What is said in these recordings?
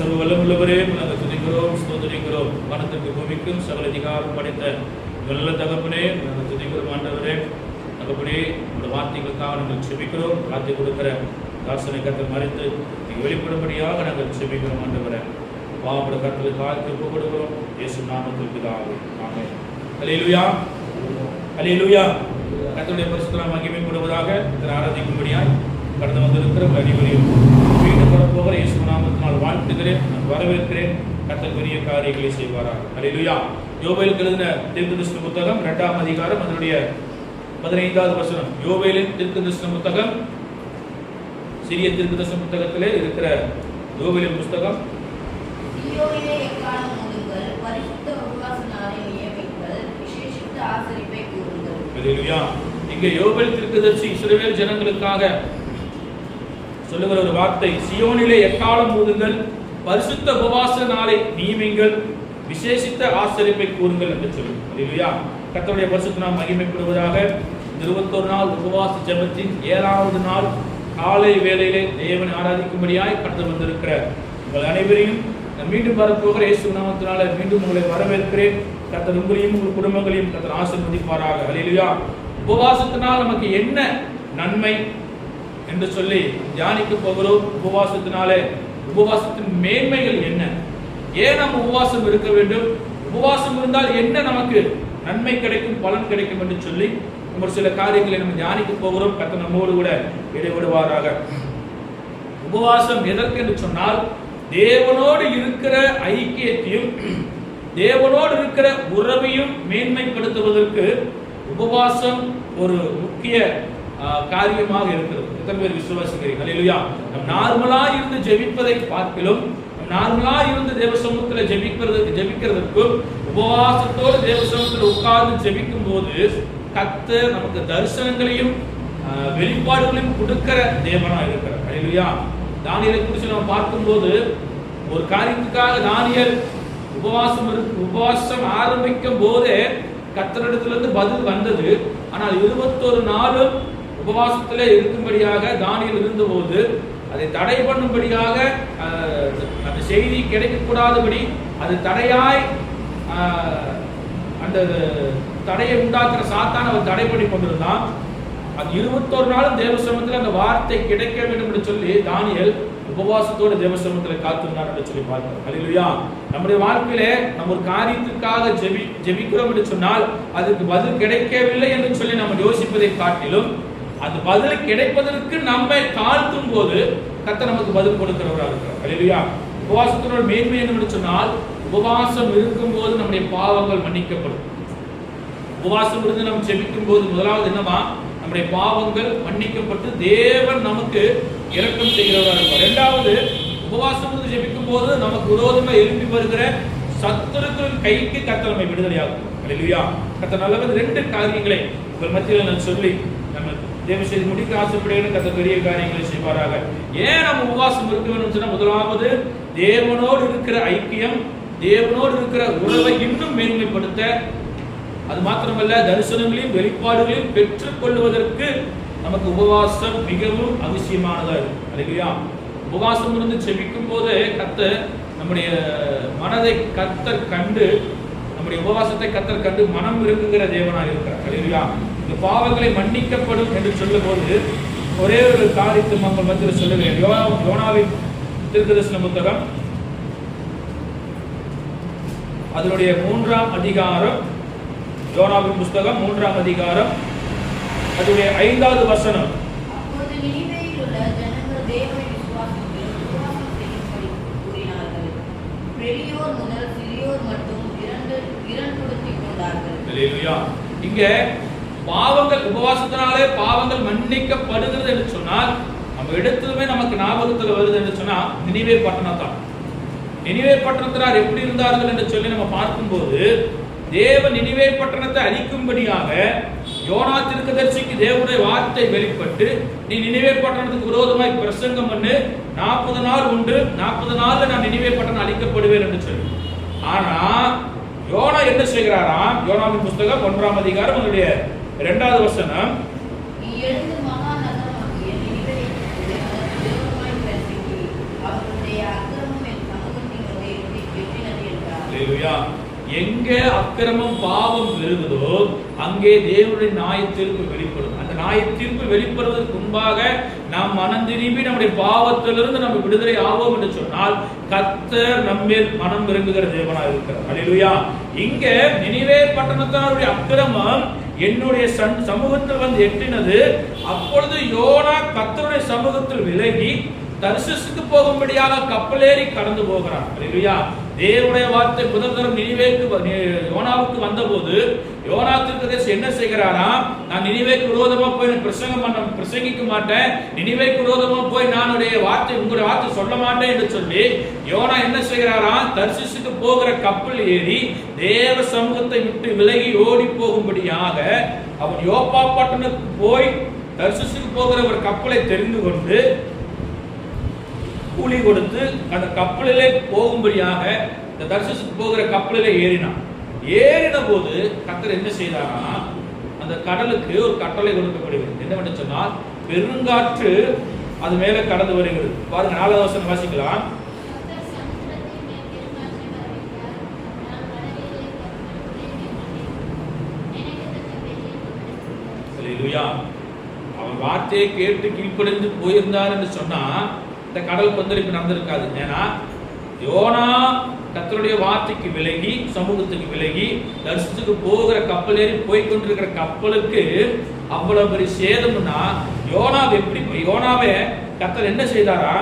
சர்வ வல்லமுள்ளவரே, நாங்கள் துதிக்கிறோம், ஸ்தோத்திரிக்கிறோம். வானத்திற்கு பூமிக்கும் சகல அதிகாரம் படைத்த நல்ல தகப்பனே, நாங்கள் துதிக்கிறோம். ஆண்டவரே, தகப்பனே, உங்களோட வார்த்தைகளுக்காக நாங்கள் செபிக்கிறோம். வார்த்தை கொடுக்கிற தாசனை கருத்தில் மறைத்து நீங்கள் வெளிப்படும்படியாக நாங்கள் செபிக்கிறோம். ஆண்டவரே, பாவப்பட கருத்தில் காலத்தில் ஒப்புக்கொடுக்கிறோம். இயேசு நாமத்தில் பிதாவே, ஆமென். அல்லேலூயா, அல்லேலூயா. கர்த்தருடைய பரிசுத்த மகிமைப்படுவதாக. இத்தனை ஆராதிக்கும்படியாய் கடந்து வந்திருக்கிற அனைவரையும் மீண்டும் வரப்போகிற இயேசு நாமத்தினால் வாழ்த்துகிறேன், நான் வரவேற்கிறேன். கர்த்தர் பெரிய காரியங்களை செய்வாராக. அல்லேலூயா. யோவேலுக்கு எழுதின தீர்க்கதரிசன புத்தகம் 2ஆம் அதிகாரம் அதனுடைய 15வது வசனம். யோவேலின் தீர்க்கதரிசன புத்தகம், சிறிய தீர்க்கதரிசன புத்தகத்திலே இருக்கிற யோவேலின் புத்தகம். அல்லேலூயா. இங்கே யோவேல் தீர்க்கதரிசி இஸ்ரவேல் ஜனங்களுக்காக சொல்லுகிற ஒரு வார்த்தை, சியோனிலே எக்காலம் ஊதுங்கள், பரிசுத்த உபவாச நாளை நியமிங்கள், விசேஷித்த ஆசரிப்பை கூறுங்கள் என்று சொல்லும். அல்லேலூயா. கர்த்தருடைய பரிசுத்த நாமம் மகிமைப்படுவதாக. 21 நாள் உபவாச ஜெபத்தின் 7வது நாள் காலை வேளையிலே தேவனை ஆராதிக்கும்படியாய் கடந்து வந்திருக்கிற உங்கள் அனைவரையும் மீண்டும் வரப்போகிற இயேசு நாமத்தினால மீண்டும் உங்களை வரவேற்கிறேன். கர்த்தர் உங்களையும் உங்கள் குடும்பங்களையும் கர்த்தர் ஆசீர்வதிப்பாராக. அல்லேலூயா. உபவாசத்தினால் நமக்கு என்ன நன்மை என்று சொல்லி தியானிக்க போகிறோம். உபவாசத்தினாலே உபவாசத்தின் மேன்மைகள் என்ன, ஏன் நம்ம உபவாசம் இருக்க வேண்டும், உபவாசம் இருந்தால் என்ன நமக்கு நன்மை கிடைக்கும், பலன் கிடைக்கும் என்று சொல்லி ஒரு சில காரியங்களை நம்ம தியானிக்க போகிறோம். கர்த்தர் நம்மோடு கூட இடைவிடுவாராக. உபவாசம் எதற்கு என்று சொன்னால், தேவனோடு இருக்கிற ஐக்கியத்தையும் தேவனோடு இருக்கிற உறவையும் மேன்மைப்படுத்துவதற்கு உபவாசம் ஒரு முக்கிய காரியமாக இருக்கிறது. எத்தனை பேர் விசுவாசிக்கிறீர்கள்? அல்லேலூயா. நம் நார்மலா இருந்து ஜெபிப்பதை பார்க்கிலும், நார்மலா இருந்து தேவ சமூகத்தில் ஜெபிக்கிறதுக்கும் உபவாசத்தோடு தேவ சமூகத்தில் உட்கார்ந்து ஜெபிக்கும் போது கர்த்தர் நமக்கு தரிசனங்களையும் வெளிப்பாடுகளையும் கொடுக்கிற தேவனா இருக்கிறார். அல்லேலூயா. தானியேலை குறித்து நம்ம பார்க்கும்போது ஒரு காரியத்துக்காக தானியேல் உபவாசம் ஆரம்பிக்கும் போதே கர்த்தரிடத்திலிருந்து பதில் வந்தது. ஆனால் 21 நாளும் உபவாசத்திலே இருக்கும்படியாக தானியேல் இருந்தபோது அதை தடை பண்ணும்படியாக அந்த செய்தி கிடைக்கக்கூடாதபடி அது தடையாய் அந்த தடையை உண்டாக்குற சாத்தான் அவர் தடை பண்ணி கொண்டிருந்தான். அது 21 நாளும் தேவசமத்தில் அந்த வார்த்தை கிடைக்க வேண்டும் என்று சொல்லி தானியேல் உபவாசத்தோடு தேவசமத்தில் காத்திருந்தார் என்று சொல்லி பார்க்கிறோம். அல்லேலூயா. நம்முடைய வாழ்க்கையிலே நம்ம ஒரு காரியத்திற்காக ஜெபிக்கிறோம் என்று சொன்னால் அதுக்கு பதில் கிடைக்கவில்லை என்று சொல்லி நம்ம யோசிப்பதை காட்டிலும் அது பதில் கிடைப்பதற்கு நம்மை தாழ்த்தும் போது கர்த்தர் நமக்கு பதில் கொடுக்கிறவராக இருக்கிறார். அல்லேலூயா. உபவாசத்தினோட மேன்மை என்று சொன்னால், உபவாசம் இருக்கும் போது நம்முடைய பாவங்கள் மன்னிக்கப்படும். உபவாசம் இருந்து நம்ம ஜெபிக்கும் போது முதலாவது என்னவா, நம்முடைய பாவங்கள் மன்னிக்கப்பட்டு தேவன் நமக்கு இரக்கம் செய்கிறவராக இருப்பார். இரண்டாவது, உபவாசம் இருந்து ஜெபிக்கும் போது நமக்கு விரோதமாக எழுப்பி வருகிற சத்துருக்களின் கைக்கு கர்த்தர் நம்மை விடுதலையாகும். அல்லேலூயா. கர்த்தர் நல்லவர். 2 காரியங்களை உங்கள் மத்தியில் நான் சொல்லி நம்ம தேவ செய்தி முடிக்க ஆசைப்படுகிறேன். கர்த்தர் பெரிய காரியங்களை செய்வாராக. ஏன் நம்ம உபவாசம் இருக்க வேண்டும் சொன்னா, முதலாவது தேவனோடு இருக்கிற ஐக்கியம், தேவனோடு இருக்கிற உறவை இன்னும் மேன்மைப்படுத்த, அது மாத்திரமல்ல தரிசனங்களையும் வெளிப்பாடுகளையும் பெற்றுக் கொள்வதற்கு நமக்கு உபவாசம் மிகவும் அவசியமானதா இருக்கு. அல்லேலூயா. உபவாசம் இருந்து செபிக்கும் போது கர்த்தர் நம்முடைய மனதை கர்த்தர் கண்டு, நம்முடைய உபவாசத்தை கர்த்தர் கண்டு மனம் இருக்குங்கிற தேவனாக இருக்கிறார். அல்லேலூயா. இந்த பாவங்களை மன்னிக்கப்படும் என்று சொல்லும் போது ஒரே ஒரு காரியத்தை நம்ம மத்தியில் சொல்லுகிறேன். யோனாவின் தீர்க்கதரிசன புத்தகம் அதனுடைய 3ஆம் அதிகாரம், யோனாவின் புத்தகம் 3ஆம் அதிகாரம் அதனுடைய 5வது வசனம். அப்பொழுது நினிவேயில் உள்ள ஜனங்கள் தேவனை விசுவாசித்து உபவாசம் செய்யும்படி கூறினார்கள். பெரியோர் முதல் சிறியோர் மட்டும் இரண்டுடுத்திக் கொண்டார்கள். அல்லேலூயா. இங்க பாவங்கள், உபவாசத்தினாலே பாவங்கள் மன்னிக்கப்படுகிறது என்று சொன்னால், நம்ம இடத்துலமே நமக்கு ஞாபகத்தில் வருது என்று சொன்னா நினிவே பட்டணத்தான். நினிவே பட்டணத்தினார் எப்படி இருந்தார்கள் என்று சொல்லி நம்ம பார்க்கும்போது, தேவ நினிவே பட்டணத்தை அழிக்கும்படியாக யோனா தீர்க்கதரிசிக்கு தேவனுடைய வார்த்தை வெளிப்பட்டு, நீ நினிவே பட்டணத்துக்கு விரோதமாய் பிரசங்கம் பண்ணு, 40 நாள் உண்டு, 40 நாள்ல நான் நினிவே பட்டணம் அழிக்கப்படுவேன் என்று சொல்லி. ஆனா யோனா என்ன செய்கிறாராம்? யோனாவின் புத்தகம் 1ஆம் அதிகாரம் அதனுடைய 2வது வசனம். நீ எழுந்து மகா நகரமாகிய நினிவேக்கு அதற்கு விரோதமாய் பிரசங்கி, அவர்களுடைய அக்கிரமம் என் சமூகத்தில் அல்லேலூயா. எங்கே அக்கிரமம் பாவம் பெருகுதோ அங்கே தேவனுடைய நியாய தீர்ப்பு வெளிப்படும். அந்த நியாய தீர்ப்பு வெளிப்படுவதற்கு முன்பாக நாம் மனம் திரும்பி நம்முடைய பாவத்திலிருந்து நம்ம விடுதலை ஆவோம் என்று சொன்னால் கர்த்தர் நம்மேல் மனம் விரும்புகிற தேவனாக இருக்கிறார். அல்லேலூயா. இங்க நினிவே பட்டணத்தாருடைய அக்கிரமம் என்னுடைய சமூகத்தில் வந்து எட்டினது. அப்பொழுது யோனா கர்த்தருடைய சமூகத்தில் விலகி தர்சிசுக்கு போகும்படியாக கப்பலேறி கடந்து போகிறான். அல்லேலூயா. தேவனுடைய வார்த்தை முதல் தரம் யோனாவுக்கு வந்தபோது யோனா தீர்க்கதரிசி என்ன செய்கிறாரா? நான் நினிவேக்கு விரோதமா போய் பிரசங்கிக்க மாட்டேன், நினிவேக்கு விரோதமா போய் நான் உங்களுடைய வார்த்தை சொல்ல மாட்டேன் என்று சொல்லி யோனா என்ன செய்கிறாரா? தர்சிசுக்கு போகிற கப்பல் ஏறி தேவ சமூகத்தை விட்டு விலகி ஓடி போகும்படியாக அவன் யோப்பா பட்டணத்துக்கு போய் தர்சிசுக்கு போகிற ஒரு கப்பலை தெரிந்து கொண்டு கூலி கொடுத்து அந்த கப்பலிலே போகும்படியாக இந்த தர்சிசுக்கு போகிற கப்பலிலே ஏறினான். ஏறின போது கர்த்தர் என்ன செய்தாரா? அந்த கடலுக்கு ஒரு கட்டளை கொடுக்கப்படுகிறது. என்னவென்று சொன்னால் பெருங்காற்று அது மேல கடந்து வருகிறது. பாருங்க, 4வது வசனம் வாசிக்கலாம். அல்லேலூயா. அவன் வார்த்தையை கேட்டு கீழ்ப்படிந்து போயிருந்தார் என்று சொன்னா இந்த கடல் கொந்தளிப்பு நடந்திருக்காது. ஏன்னா யோனா கர்த்தருடைய வார்த்தைக்கு விலகி சமூகத்துக்கு விலகி தர்சிசுக்கு போகிற கப்பல் ஏறி போய்கொண்டிருக்கிற கப்பலுக்கு அவ்வளவு பெரிய சேதம்னா யோனாவே கர்த்தர் என்ன செய்தாரா?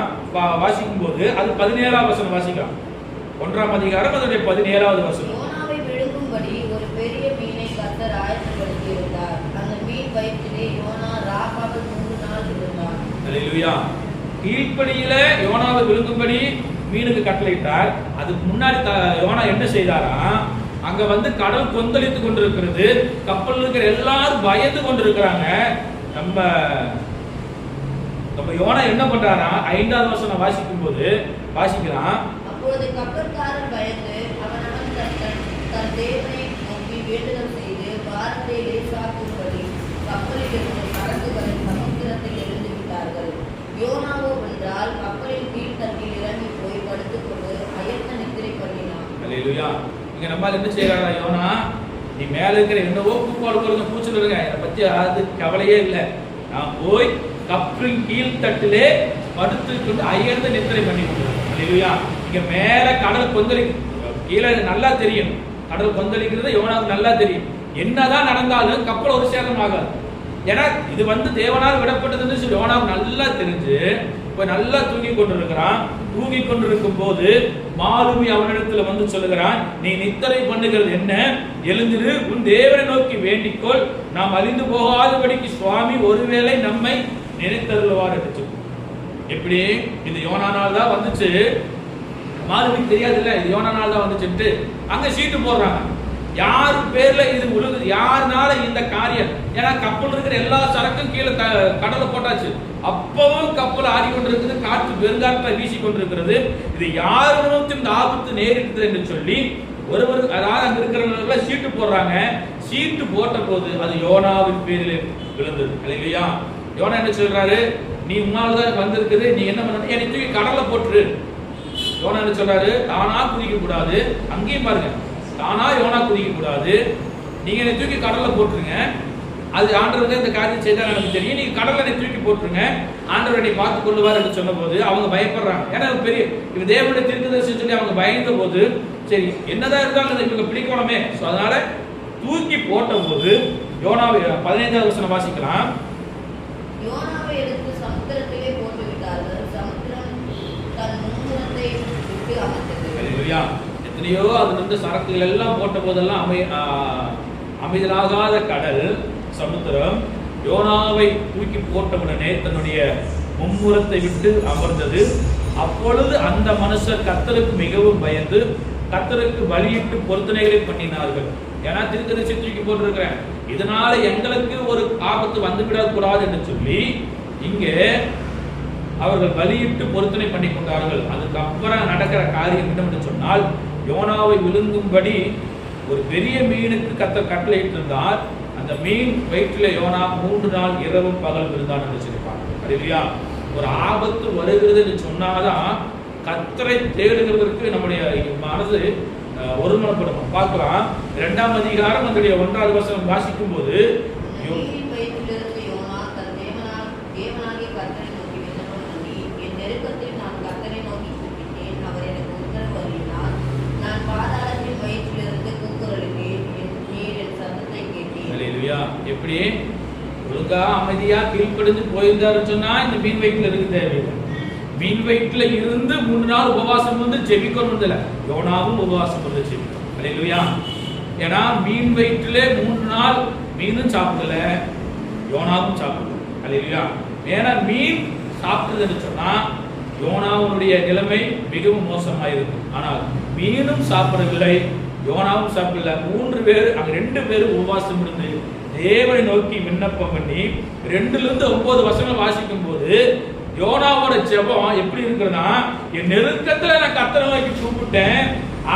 வாசிக்கும் போது அது 17வது வசனம் வாசிக்கலாம். 1ஆம் அதிகாரம் அதனுடைய 17வது வசனம். யோனாவை விழுங்கும்படி ஒரு பெரிய மீனை கர்த்தர் ஆயத்தப்படுத்தி இருந்தார். அந்த மீன் வயிற்றிலே யோனா ராக்காக 3 நாள் இருந்தார். அல்லேலூயா. கீழ்ப்படியில யோனாவை விழுங்கும்படி மீனுக்கு கட்டளையிட்டார். அதுக்கு முன்னாடி யோனா என்ன செய்தாரா? அங்க வந்து கடல் கொந்தளித்து கொண்டிருக்கிறது. கப்பல் இருக்கிற எல்லாரும் பயந்து கொண்டிருக்கிறாங்க. நம்ம யோனா என்ன பண்றாரா? 5வது வசனம் வாசிக்கும் போது வாசிக்கலாம். அப்பொழுது கப்பற்காரர் பயந்து அவனவன் தன் தேவனை நோக்கி வேண்டுதல் செய்து வாரத்தை லேசாக்கும்படி கப்பலில் இருந்த சரக்குகளை சமுத்திரத்தில் எரிந்து விட்டார்கள். யோனாவோ என்றால் கப்பலின் கீழ்த்தட்டில் இறங்கி போய் படுத்துக்கொண்டு அயர்ந்த நித்திரை பண்ணினான். அல்லேலூயா. இங்க நம்மால் என்ன செய்யறாரா? யோனா, நீ மேல இருக்கிற என்னவோ பூப்பாடுகளுங்க பூச்சில் இருங்க, என்னை பத்தி அது கவலையே இல்லை. நான் போய் கப்பலின் கீழ்த்தட்டிலே படுத்துக்கொண்டு அயர்ந்த நித்திரை பண்ணி கொண்டிருக்கேன். அல்லேலூயா. இங்க மேல கடல் கீழே நல்லா தெரியும். கடல் கொந்தளிக்கிறது யோனாவுக்கு நல்லா தெரியும். என்னதான் நடந்தாலும் கப்பல் ஒரு சேதம் ஆகாது. ஏன்னா இது வந்து தேவனால் விடப்பட்டதுன்னு சொல்லி யோனாவுக்கு நல்லா தெரிஞ்சு இப்ப நல்லா தூங்கி கொண்டிருக்கிறான். தூங்கி கொண்டிருக்கும் போது மாலுமி அவனிடத்துல வந்து சொல்லுகிறான், நீ நித்திரை பண்ணுகிறது என்ன? எழுந்திரு, உன் தேவனை நோக்கி வேண்டிக்கொள், நாம் அழிந்து போகாதபடிக்கு சுவாமி ஒருவேளை நம்மை நினைத்தருள்வார் என்று. எப்படி? இது யோனானால் தான் வந்துச்சு. மாலுமிக்கு தெரியாது இல்ல, இது யோனானால் தான் வந்துச்சுட்டு அங்க சீட்டு போடுறாங்க. யார் பேர்ல இது உழுகுது, யாருனால இந்த காரியம்? ஏன்னா கப்பல் இருக்கிற எல்லா சரக்கும் கீழே கடலை போட்டாச்சு. அப்பவும் கப்பல் ஆடிக்கொண்டிருக்குது, காற்று பெருங்காற்றை வீசி கொண்டிருக்கிறது. இது யாருக்கும் இந்த ஆபத்து நேரிட்டது என்று சொல்லி ஒருவர், அதாவது அங்க இருக்கிறவங்க சீட்டு போடுறாங்க. சீட்டு போட்ட போது அது யோனாவின் பேரில் விழுந்தது. இல்லையா? யோனா என்ன சொல்றாரு? நீ உன்னால்தான் வந்திருக்குது, நீ என்ன பண்ண, என்னை தூக்கி கடலை போட்டுரு. யோனா என்ன சொல்றாரு? தானா குதிக்க கூடாது. அங்கேயும் பாருங்க, தானா யோனா குதிக்க கூடாது, நீங்க என்னை தூக்கி கடல்ல போட்டுருங்க. அது ஆண்டவர் இந்த காரியம் செய்தா எனக்கு தெரியும், நீங்க கடல்ல தூக்கி போட்டுருங்க, ஆண்டவர் என்னை பார்த்து கொள்ளுவார் என்று சொன்ன போது அவங்க பயப்படுறாங்க. ஏன்னா பெரிய இவ தேவனுடைய தீர்க்கதரிசி சொல்லி அவங்க பயந்த போது சரி என்னதான் இருந்தாலும் இவங்க பிடிக்கணுமே, அதனால தூக்கி போட்ட போது யோனாவை 15வது வசனம் வாசிக்கலாம். யோனாவை எடுத்து சமுத்திரத்திலே போட்டு விட்டார்கள். சமுத்திரம் தன் மும்முரத்தை விட்டு அமர்ந்தது. அல்லேலூயா. எத்தனையோ அது வந்து சரக்குகள் எல்லாம் போட்ட போதெல்லாம் அமைதலாகாத கடல் சமுத்திரம் யோனாவை தூக்கி போட்டவுடனே தன்னுடைய மும்முரத்தை விட்டு அமர்ந்தது. அப்பொழுது அந்த மனுஷர் கர்த்தருக்கு மிகவும் பயந்து கர்த்தருக்கு பலியிட்டு பொருத்தனைகளை பண்ணினார்கள். ஏன்னா தீர்க்கதரிசி தூக்கி போட்டிருக்கிறேன், இதனால எங்களுக்கு ஒரு ஆபத்து வந்துவிடக் கூடாது என்று சொல்லி இங்கே அவர்கள் பலியிட்டு பொருத்தனை பண்ணி கொண்டார்கள். அதுக்கப்புறம் நடக்கிற காரியம் என்னவென்று சொன்னால், யோனாவை விழுங்கும்படி ஒரு பெரிய மீனுக்கு கர்த்தர் கட்டளையிட்டு இருந்தால் அந்த மீன் வயிற்றில் யோனா 3 நாள் இரவும் பகல் இருந்தான் என்று சொல்லிப்பாங்க. இல்லையா? ஒரு ஆபத்து வருகிறது என்று சொன்னாதான் கர்த்தரை தேடுகிறதற்கு நம்முடைய மனது ஒருமனப்படும் பார்க்கலாம். 2ஆம் அதிகாரம் அதனுடைய 1வது வசனம் வாசிக்கும் போது மீனின் வயிற்றிலிருந்து யோனா தன் தேவனாகிய கர்த்தரை நோக்கி விண்ணப்பம் பண்ணி, என் நெருக்கத்தில் நான் கர்த்தரை நோக்கி கூப்பிட்டேன், அவர் எனக்கு உத்தரவு அருளினார். நான் பாதாளத்தின் வயிற்றிலிருந்து கூக்குரலிட்டேன், நீர் என் சத்தத்தை கேட்டீர். அல்லேலூயா. எப்படி ஒழுங்கா அமைதியா கீழ்ப்படிந்து போயிருந்தாருன்னு சொன்னா இந்த மீன் வயிற்றுல இருக்கு தேவையில்லை. மீன் வயிற்றுல இருந்து 3 நாள் உபவாசம் வந்து ஜெபிக்கணும் இல்ல, யோனாவும் உபவாசம் வந்து ஜெபிக்கணும். அல்லேலூயா. ஏன்னா மீன் வயிற்றுல 3 நாள் மீனும் சாப்பிடல, யோனாவும் சாப்பிடல. அல்லேலூயா. ஏன்னா மீன் சாப்பிட்டதுன்னு சொன்னா யோனாவுடைய நிலைமை மிகவும் மோசமாயிருக்கும். ஆனால் மீனும் சாப்பிடவில்லை, யோனாவும் சாப்பிடல. 3 பேர் அங்க 2 பேரும் உபவாசம் இருந்து தேவனை நோக்கி விண்ணப்பம் பண்ணி 2லிருந்து 9 வசனம் வாசிக்கும் போது யோனாவோட ஜெபம் எப்படி இருக்குன்னா, என் நெருக்கத்துல நான் கர்த்தரை நோக்கி கூப்பிட்டேன்,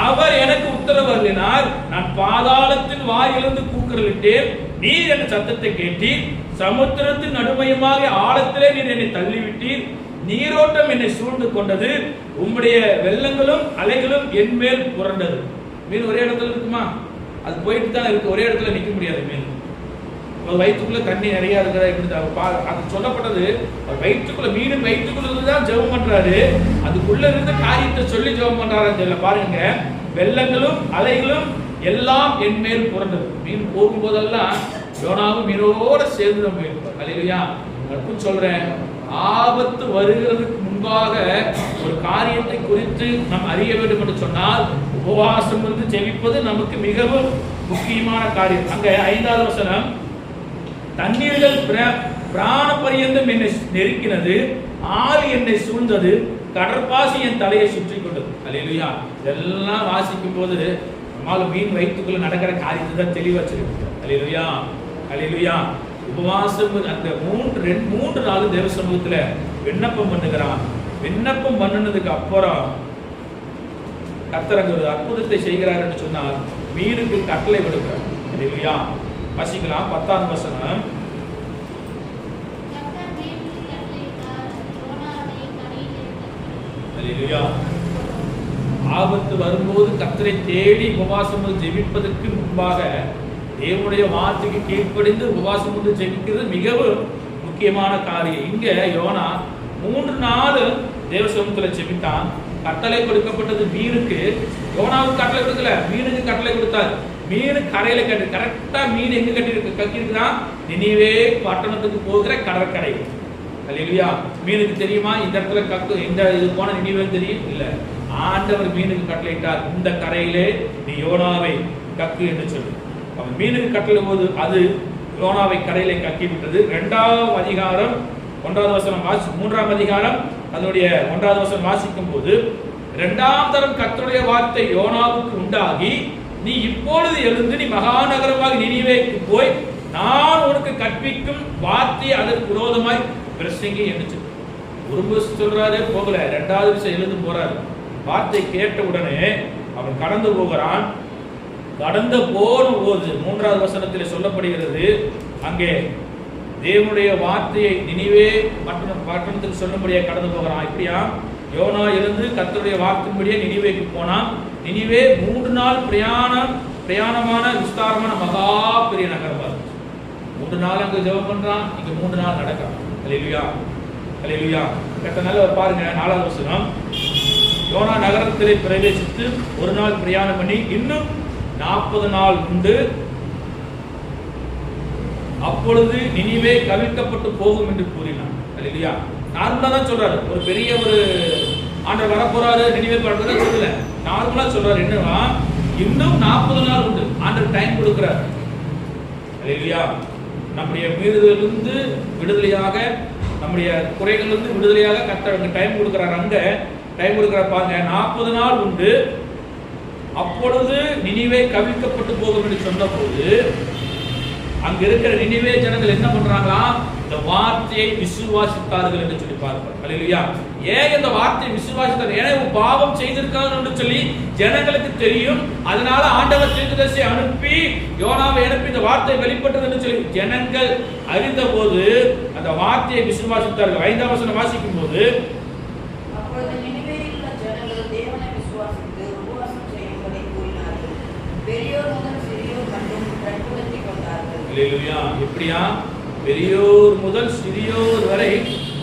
அவர் எனக்கு உத்தரவு அருளினார். நான் பாதாளத்தின் வாயிலிருந்து கூக்குரலிட்டேன், நீர் என் சத்தத்தை கேட்டீர். சமுத்திரத்தின் நடுமையமாக ஆழத்திலே நீர் என்னை தள்ளிவிட்டீர். நீரோட்டம் என்னை சூழ்ந்து கொண்டது, உம்முடைய வெள்ளங்களும் அலைகளும் என் மேல் புரண்டது. மீன் ஒரே இடத்துல இருக்குமா? அது போயிட்டு தான் இருக்கு, ஒரே இடத்துல நிக்க முடியாது. மீன் வயிற்றுக்குள்ள தண்ணி நிறைய இருக்கிறதா இப்படி அது சொல்லப்பட்டது. வயிற்றுக்குள்ள மீன் வயிற்றுக்குள்ள தான் ஜெபம் பண்றாரு, அதுக்குள்ள இருந்த காரியத்தை சொல்லி ஜெபம் பண்றாருன்னு சொல்ல பாருங்க. வெள்ளங்களும் அலைகளும் எல்லாம் என் மேல் புரண்டது. மீன் போகும்போதெல்லாம் யோனாவும் மீனோட சேர்ந்து தான் போயிருப்பார். அல்லேலூயா. நான் சொல்றேன், ஆபத்து வருகிறதுக்கு முன்பாக ஒரு காரியத்தை குறித்து நாம் அறிய வேண்டும் என்று சொன்னால் உபவாசம் வந்து ஜெபிப்பது நமக்கு மிகவும் முக்கியமான காரியம். அங்க 5வது வசனம், தண்ணீர்கள் பிராண பரியந்தம் என்னை நெருக்கினது, ஆள் என்னை சூழ்ந்தது, கடற்பாசி என் தலையை சுற்றி கொண்டது. அல்லேலூயா. இதெல்லாம் வாசிக்கும் போது நம்மால மீன் வயிற்றுக்குள்ள நடக்கிற காரியத்தை தான் தெளிவா வச்சிருக்கு. அல்லேலூயா. அல்லேலூயா. உபவாசம் அந்த 3 நாள் தேவ சமூகத்துல விண்ணப்பம் பண்ணுகிறான். விண்ணப்பம் பண்ணினதுக்கு அப்புறம் கர்த்தர் ஒரு அற்புதத்தை செய்கிறார் என்று சொன்னால் மீனுக்கு கட்டளை விடுகிறார். அல்லேலூயா. வாசிக்கலாம் 10ஆம் வசனம். அல்லேலூயா. ஆபத்து வரும்போது கர்த்தரை தேடி உபவாசம் ஜெபிப்பதற்கு முன்பாக தேவனுடைய வார்த்தைக்கு கீழ்ப்படிந்து உபவாசம் வந்து ஜெபிக்கிறது மிகவும் முக்கியமான காரியம். இங்க யோனா 3 நாள் தேவ சமூகத்துல ஜெபித்தான். கட்டளை கொடுக்கப்பட்டது மீனுக்கு, யோனாவுக்கு கட்டளை கொடுக்கல, மீனுக்கு கட்டளை கொடுத்தார். மீன் கரையில கட்டி கரெக்டா மீன் எங்க கட்டிருக்குன்னா நினிவே பட்டணத்துக்கு போகிற கடற்கரை. அல்லேலூயா. மீனுக்கு தெரியுமா இந்த இடத்துல கக்கு இந்த இது போன நினிவே தெரியும் இல்ல, ஆண்டவர் மீனுக்கு கட்டளையிட்டார், இந்த கரையிலே நீ யோனாவை கக்கு என்று சொல்லு. அவன் மீனுக்கு கட்டளை போது அது யோனாவை கரையிலே கக்கி விட்டது. 2ஆம் அதிகாரம் 1வது வசனம் 3ஆம் அதிகாரம் அதனுடைய 1வது வசனம் வாசிக்கும் போது 2ஆம் தரம் கர்த்தருடைய வார்த்தை யோனாவுக்கு உண்டாகி, நீ இப்பொழுது எழுந்து நீ மகாநகரமாக நினிவேக்கு போய் நான் உனக்கு கற்பிக்கும் வார்த்தையை அதற்கு விரோதமாய் பிரசங்கி என்று ஒரு சொல்றாரு, போகல. 2வது விஷயம் எழுந்து போறாரு. வார்த்தை கேட்ட உடனே அவன் கடந்து போகிறான். கடந்து போன போது 3வது வசனத்தில் சொல்லப்படுகிறது, அங்கே தேவனுடைய வார்த்தையை நினிவே பட்டணத்துக்கு சொல்லும்படியாக கடந்து போகிறான். இப்படியா யோனா இருந்து கர்த்தருடைய வார்த்தையின்படியே நினிவேக்கு போனான். நினிவே 3 நாள் பிரயாணமான விஸ்தாரமான மகா பெரிய நகரமா இருக்கு. 3 நாள் அங்க ஜெபம் பண்றான், இங்க 3 நாள் நடக்கிறான். அல்லேலூயா. அல்லேலூயா. கர்த்தர் நல்லவர். பாருங்க 4வது வசனம், யோனா நகரத்திலே பிரவேசித்து 1 நாள் பிரயாணம் பண்ணி இன்னும் 40 நாள் உண்டு, அப்பொழுது நினிவே கவிழ்க்கப்பட்டு போகும் என்று கூறினான். அல்லேலூயா. நார்மலா தான் சொல்றாரு, ஒரு பெரிய ஒரு ஆண்டவர் வரப்போறாரு நினிவே பண்றதா சொல்லல, நார்மலா சொல்றாரு. என்னன்னா இன்னும் 40 நாள் உண்டு, ஆண்டவர் டைம் கொடுக்கிறார். அல்லேலூயா. நம்முடைய மீறுதலிருந்து விடுதலையாக, நம்முடைய குறைகளிலிருந்து விடுதலையாக கர்த்தர் டைம் கொடுக்கிறார். அங்க டைம் கொடுக்கிறார். பாருங்க 40 நாள் உண்டு, அப்பொழுது நினிவே கவிழ்க்கப்பட்டு போகும் என்று சொன்ன போது அங்க இருக்கிற நினிவே ஜனங்கள் என்ன பண்றாங்களா, இந்த வார்த்தையை விசுவாசித்தார்கள் என்று சொல்லி பார்ப்பார். அல்லேலூயா. ஏன் இந்த வார்த்தையை விசுவாசித்தார்கள்? ஏன்னா பாவம் செய்திருக்காங்க என்று சொல்லி ஜனங்களுக்கு தெரியும். அதனால ஆண்டவர் தீர்க்கதரிசியை அனுப்பி யோனாவை அனுப்பி இந்த வார்த்தை வெளிப்பட்டது என்று சொல்லி ஜனங்கள் அறிந்த போது அந்த வார்த்தையை விசுவாசித்தார்கள். 5ஆம் வசனம் வாசிக்கும் போது, அப்பொழுது நினிவேயில் உள்ள ஜனங்கள் தேவனை விசுவாசித்து உபவாசம் செய்யும்படி கூறினார்கள். அல்லேலூயா. எப்படியா? பெரியோர் முதல் சிறியோர் வரை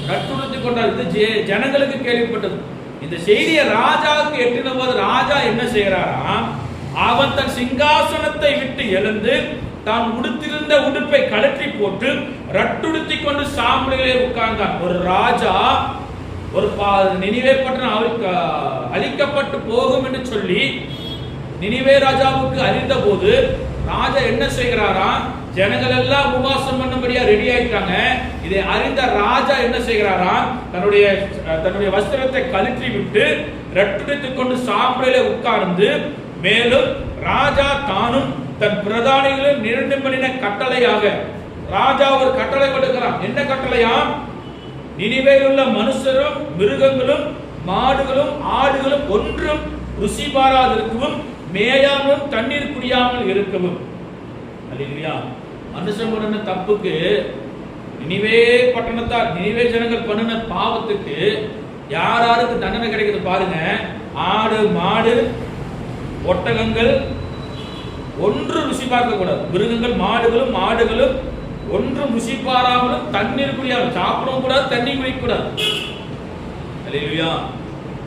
கட்டுறுத்திக் கொண்டார். இது ஜனங்களுக்கு கேள்விப்பட்டது. இந்த செய்தியை ராஜாவுக்கு எட்டின போது ராஜா என்ன செய்யறாரா? அவன் தன் சிங்காசனத்தை விட்டு எழுந்து தான் உடுத்திருந்த உடுப்பை கழற்றி போட்டு ரட்டுடுத்தி கொண்டு சாம்பலிலே உட்கார்ந்தான். ஒரு ராஜா ஒரு நினிவே பட்டணம் அழிக்கப்பட்டு போகும் என்று சொல்லி நினிவே ராஜாவுக்கு அறிந்த போது ராஜா என்ன செய்கிறாரா? ஜனங்கள் எல்லாம் உபவாசம் பண்ணும்படியா ரெடி ஆயிட்டாங்க. இதை அறிந்த ராஜா என்ன செய்கிறாரா? தன்னுடைய வஸ்திரத்தை கழற்றி விட்டு ரட்டுடித்துக் கொண்டு சாம்பலிலே உட்கார்ந்து, மேலும் ராஜா தானும் தன் பிரதானிகளும் நிரண்டு பண்ணின கட்டளையாக ராஜா ஒரு கட்டளை கொடுக்கிறான். என்ன கட்டளையா? நினிவேயில் உள்ள மனுஷரும் மிருகங்களும் மாடுகளும் ஆடுகளும் ஒன்றும் ருசி பாராதிருக்கவும் மேயாமலும் தண்ணீர் குடியாமல் இருக்கவும். அல்லேலூயா. மனுஷன் பண்ணின தப்புக்கு நினிவே பட்டணத்தார் நினிவே ஜனங்கள் பண்ணின பாவத்துக்கு யாருக்கு தண்டனை கிடைக்குது பாருங்க. ஆடு மாடு ஒட்டகங்கள் ஒன்று ருசி பார்க்க கூடாது. மிருகங்கள் மாடுகளும் ஆடுகளும் ஒன்றும் ருசி பாராமலும் தண்ணீர் குடியாமல், சாப்பிடவும் கூடாது, தண்ணி குடிக்க கூடாது. அல்லேலூயா.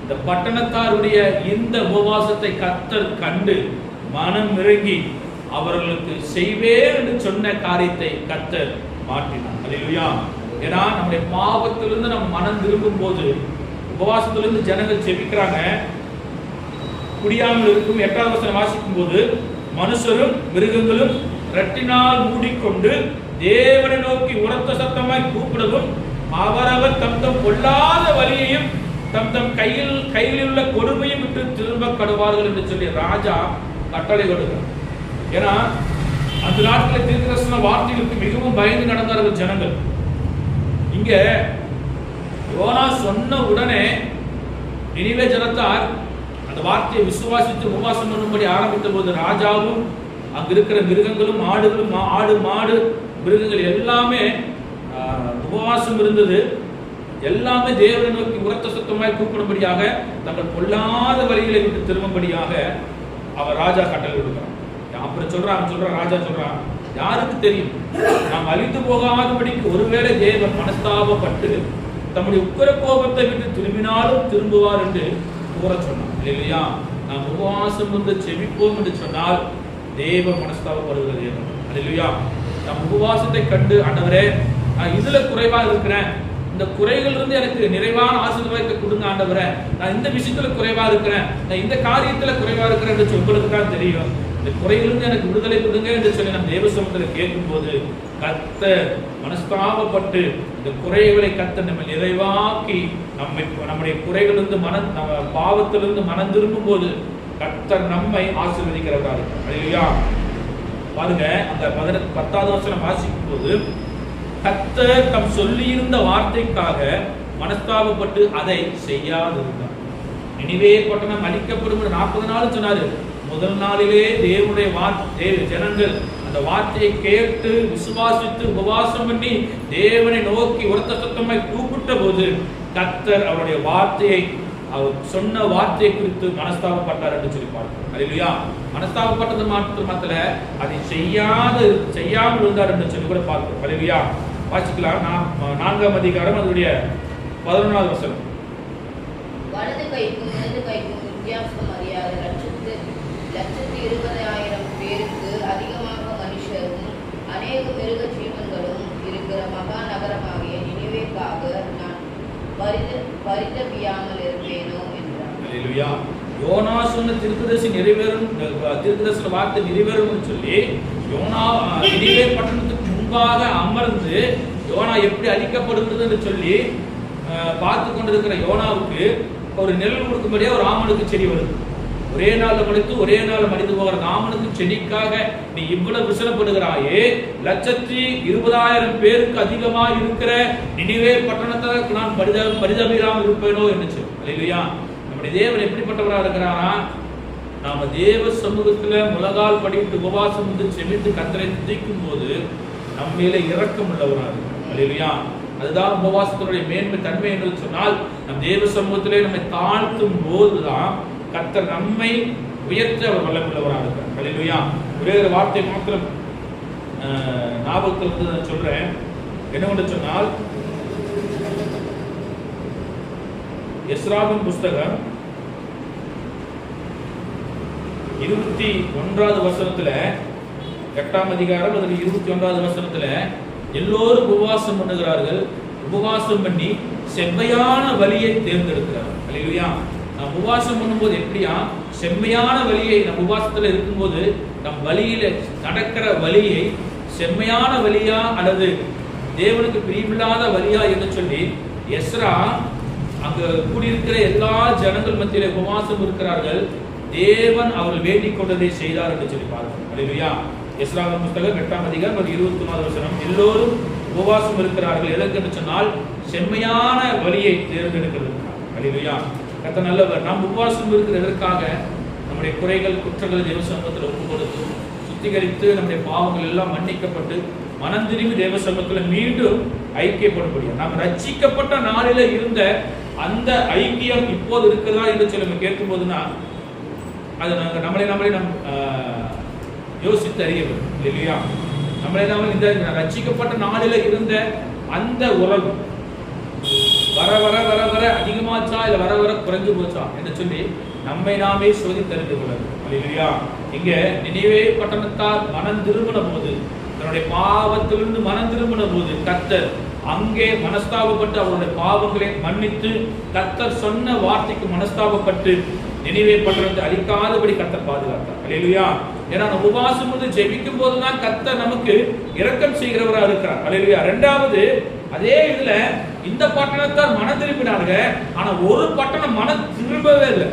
இந்த பட்டணத்தாருடைய இந்த உபவாசத்தை கர்த்தர் கண்டு மனம் இறங்கி அவர்களுக்கு செய்வேன் என்று சொன்ன காரியத்தை கர்த்தர் மாற்றினார். அல்லேலூயா. ஏன்னா நம்முடைய பாவத்திலிருந்து நம்ம மனம் திரும்பும் போது உபவாசத்திலிருந்து ஜனங்கள் ஜெபிக்கிறாங்க. குடியாமல் இருக்கும் 8வது வசனம் வாசிக்கும் போது, மனுஷரும் மிருகங்களும் ரட்டினால் மூடிக்கொண்டு தேவனை நோக்கி உரத்த சத்தமாய் கூப்பிடவும் அவரவர் தம் தம் பொல்லாத வலியையும் தம் தம் கையில் உள்ள கொடுமையும் விட்டு திரும்ப கடுவார்கள் என்று சொல்லி ராஜா கட்டளை கொடுக்கிறார். ஏன்னா அந்த நாட்டில் தீர்க்கதரிசன வார்த்தைகளுக்கு மிகவும் பயந்து நடந்தார்கள் ஜனங்கள். இங்க யோனா சொன்ன உடனே நினிவே ஜனத்தார் அந்த வார்த்தையை விசுவாசித்து உபவாசம் பண்ணும்படி ஆரம்பித்த போது ராஜாவும் அங்க இருக்கிற மிருகங்களும் ஆடுகளும் ஆடு மாடு மிருகங்கள் எல்லாமே உபவாசம் இருந்தது. எல்லாமே தேவனை நோக்கி உரத்த சத்தமாய் கூப்பிடும்படியாக தங்கள் பொல்லாத வழிகளை விட்டு திரும்பும்படியாக அவர் ராஜா கட்டளை கொடுக்கிறார். அப்புறம் சொல்றான் ராஜா சொல்றான், யாருக்கு தெரியும், நாம் அழிந்து போகாதபடிக்கு ஒருவேளை தேவன் மனஸ்தாபப்பட்டு தம்முடைய உக்கிர கோபத்தை விட்டு திரும்பினாலும் திரும்புவார் என்று கூற சொன்னார். இல்லையா? நாம் உபவாசம் வந்து செபிப்போம் என்று சொன்னால் தேவன் மனஸ்தாபப்படுகிறது. இல்லையா? நம் உபவாசத்தை கண்டு, ஆண்டவரே நான் இதுல குறைவா இருக்கிறேன், இந்த குறைகள் இருந்து எனக்கு நிறைவான ஆசீர்வாதத்தை கொடுங்க ஆண்டவரே, நான் இந்த விஷயத்துல குறைவா இருக்கிறேன், நான் இந்த காரியத்துல குறைவா இருக்கிறேன் என்று உங்களுக்கு தான் தெரியும், இந்த குறையிலிருந்து எனக்கு விடுதலை கொடுங்க என்று சொல்லி நம் தேவ சமூகத்தில் கேட்கும் போது கர்த்தர் மனஸ்தாபப்பட்டு இந்த குறைகளை கர்த்தர் நம்ம நிறைவாக்கி நம்முடைய குறைகளிலிருந்து நம்ம பாவத்திலிருந்து மனம் திரும்பும் போது கர்த்தர் நம்மை ஆசீர்வதிக்கிறதா இருக்கு. அல்லேலூயா. பாருங்க, அந்த 10வது வசனம் வாசிக்கும் போது கர்த்தர் தம் சொல்லியிருந்த வார்த்தைக்காக மனஸ்தாபப்பட்டு அதை செய்யாதிருந்தார். நினிவே பட்டணம் அழிக்கப்படும் 40 நாள் சொன்னாரு. முதல் நாளிலே தேவனுடைய ஜனங்கள் அந்த வார்த்தையை கேட்டு விசுவாசித்து உபவாசம் பண்ணி தேவனை நோக்கி உரத்த சத்தமாய் கூப்பிட்ட போது கர்த்தர் அவருடைய வார்த்தையை, அவர் சொன்ன வார்த்தையை குறித்து மனஸ்தாபப்பட்டார் என்று சொல்லி பார்க்கிறோம். அல்லேலூயா. மனஸ்தாபப்பட்டது மாத்திரமல்ல, அதை செய்யாமல் இருந்தார் என்று சொல்லி கூட பார்க்கிறோம். அல்லேலூயா. வாசிக்கலாம். 4ஆம் அதிகாரம் அதனுடைய 11வது வசனம். வலது கைக்கும் இடது கைக்கும் வித்தியாசம் அறியாத 1,20,000 பேருக்கு அதிகமாக மனுஷரும் அநேக மிருக ஜீவன்களும் இருக்கிற மகா நகரமாகிய நினிவேக்காக நான் பரிதபியாமல் இருப்பேனோ என்றார். அல்லேலூயா. யோனா சொன்ன தீர்க்கதரிசன வார்த்தை நிறைவேறும் சொல்லி யோனா நினிவே பட்டணத்துக்கு முன்பாக அமர்ந்து யோனா எப்படி அழிக்கப்படுகிறது என்று சொல்லி பார்த்து கொண்டிருக்கிற யோனாவுக்கு ஒரு நெல் கொடுக்கும்படியா ஒரு ஆமனுக்கு செடி வருது. ஒரே நாள் மடித்து ஒரே நாள் மடிந்து போகிற ஆமனுக்கு செடிக்காக நீ இவ்வளவு விசனப்படுகிறாயே, 1,20,000 பேருக்கு அதிகமாக இருக்கிற நினிவே பட்டணத்தை நான் பரிதபியாமல் இருப்பேனோ என்று சொல்லி. அல்லேலூயா. நம்முடைய தேவன் எப்படிப்பட்டவராக இருக்கிறாரா? நாம தேவ சமூகத்துல முழங்கால் படிட்டு உபவாசம் வந்து செமித்து கர்த்தரை துதிக்கும் போது நம்மையில இரக்கம் உள்ளவராக இருக்கிறார். அல்லேலூயா. அதுதான் உபவாசத்தினுடைய மேன்மை தன்மை என்று சொன்னால், நம் தேவ சமூகத்திலே நம்மை தாழ்த்தும் போதுதான் கர்த்தர் நம்மை உயர்த்த அவர் வல்லமுள்ளவராக இருக்கிறார். அல்லேலூயா. ஒரே ஒரு வார்த்தை மாத்திரம் ஞாபகத்தில் வந்து நான் சொல்றேன். என்னவென்று சொன்னால், எஸ்ராவின் புஸ்தகம் 21வது வசனத்துல, 8ஆம் அதிகாரம் அதில் 21வது வசனத்துல, எல்லோரும் உபவாசம் பண்ணுகிறார்கள், உபவாசம் பண்ணி செம்மையான வழியை தேர்ந்தெடுக்கிறார்கள். அல்லேலூயா. நாம் உபவாசம் பண்ணும்போது எப்படியா செம்மையான வழியை, நம் உபவாசத்துல இருக்கும்போது நம் வழியில நடக்கிற வழியை செம்மையான வழியா அல்லது தேவனுக்கு பிரியமில்லாத வழியா என்று சொல்லி எஸ்ரா அங்க கூடியிருக்கிற எல்லா ஜனங்கள் மத்தியிலே உபவாசம் இருக்கிறார்கள், தேவன் அவர்கள் வேண்டிக் கொண்டதை செய்தார் என்று சொல்லி பார்க்கிறோம். அல்லேலூயா. எஸ்ராவின் புஸ்தகம் 8ஆம் அதிகாரம் 21வது வசனம், எல்லோரும் உபவாசம் இருக்கிறார்கள். எதற்கு என்று சொன்னால் செம்மையான வழியை தேர்ந்தெடுக்கிறது. அல்லேலூயா. கர்த்தர் நல்லவர். நாம் உபவாசம் இருக்கிற எதற்காக? நம்முடைய குறைகள் குற்றங்கள் தேவ சமூகத்தில் ஒப்பு கொடுத்து சுத்திகரித்து நம்முடைய பாவங்கள் எல்லாம் மன்னிக்கப்பட்டு மனம் திரும்பி தேவ சமூகத்தில் மீண்டும் ஐக்கியப்பட முடியும். நாம் ரட்சிக்கப்பட்ட நாளில இருந்த அந்த ஐக்கியம் இப்போது இருக்கிறதா என்று சொல்லி நம்ம கேட்கும் போதுனா அது நாங்கள் நம்மளே நம் யோசித்து அறிய வேண்டும். இல்லையா? நம்மளே இந்த ரட்சிக்கப்பட்ட நாளில இருந்த அந்த உறவு வர வர வர வர அதிகமாச்சா இல்ல வர வர குறைஞ்சு போச்சா என்று சொல்லி நம்மை நாமே சோதித்து தெரிந்து கொள்ளணும். இல்லையா? இங்க நினைவே பட்டணத்தார் மனம் திரும்பின போது, தன்னுடைய பாவத்திலிருந்து மனம் திரும்பின போது கர்த்தர் அங்கே மனஸ்தாபப்பட்டு அவருடைய பாவங்களை மன்னித்து கர்த்தர் சொன்ன வார்த்தைக்கு மனஸ்தாபப்பட்டு நினைவே பட்டணத்தை அழிக்காதபடி கர்த்தர் பாதுகாத்தார். அல்லேலூயா. ஏன்னா உபவாசம் வந்து ஜெபிக்கும் போதுதான் கர்த்தர் நமக்கு இரக்கம் செய்கிறவராக இருக்கிறார். அல்லேலூயா. இரண்டாவது, அதே இதுல இந்த பட்டணத்தார் மனம் திரும்பினாங்க, ஆனா ஒரு பட்டணம் மனம் திரும்பவே இல்லை.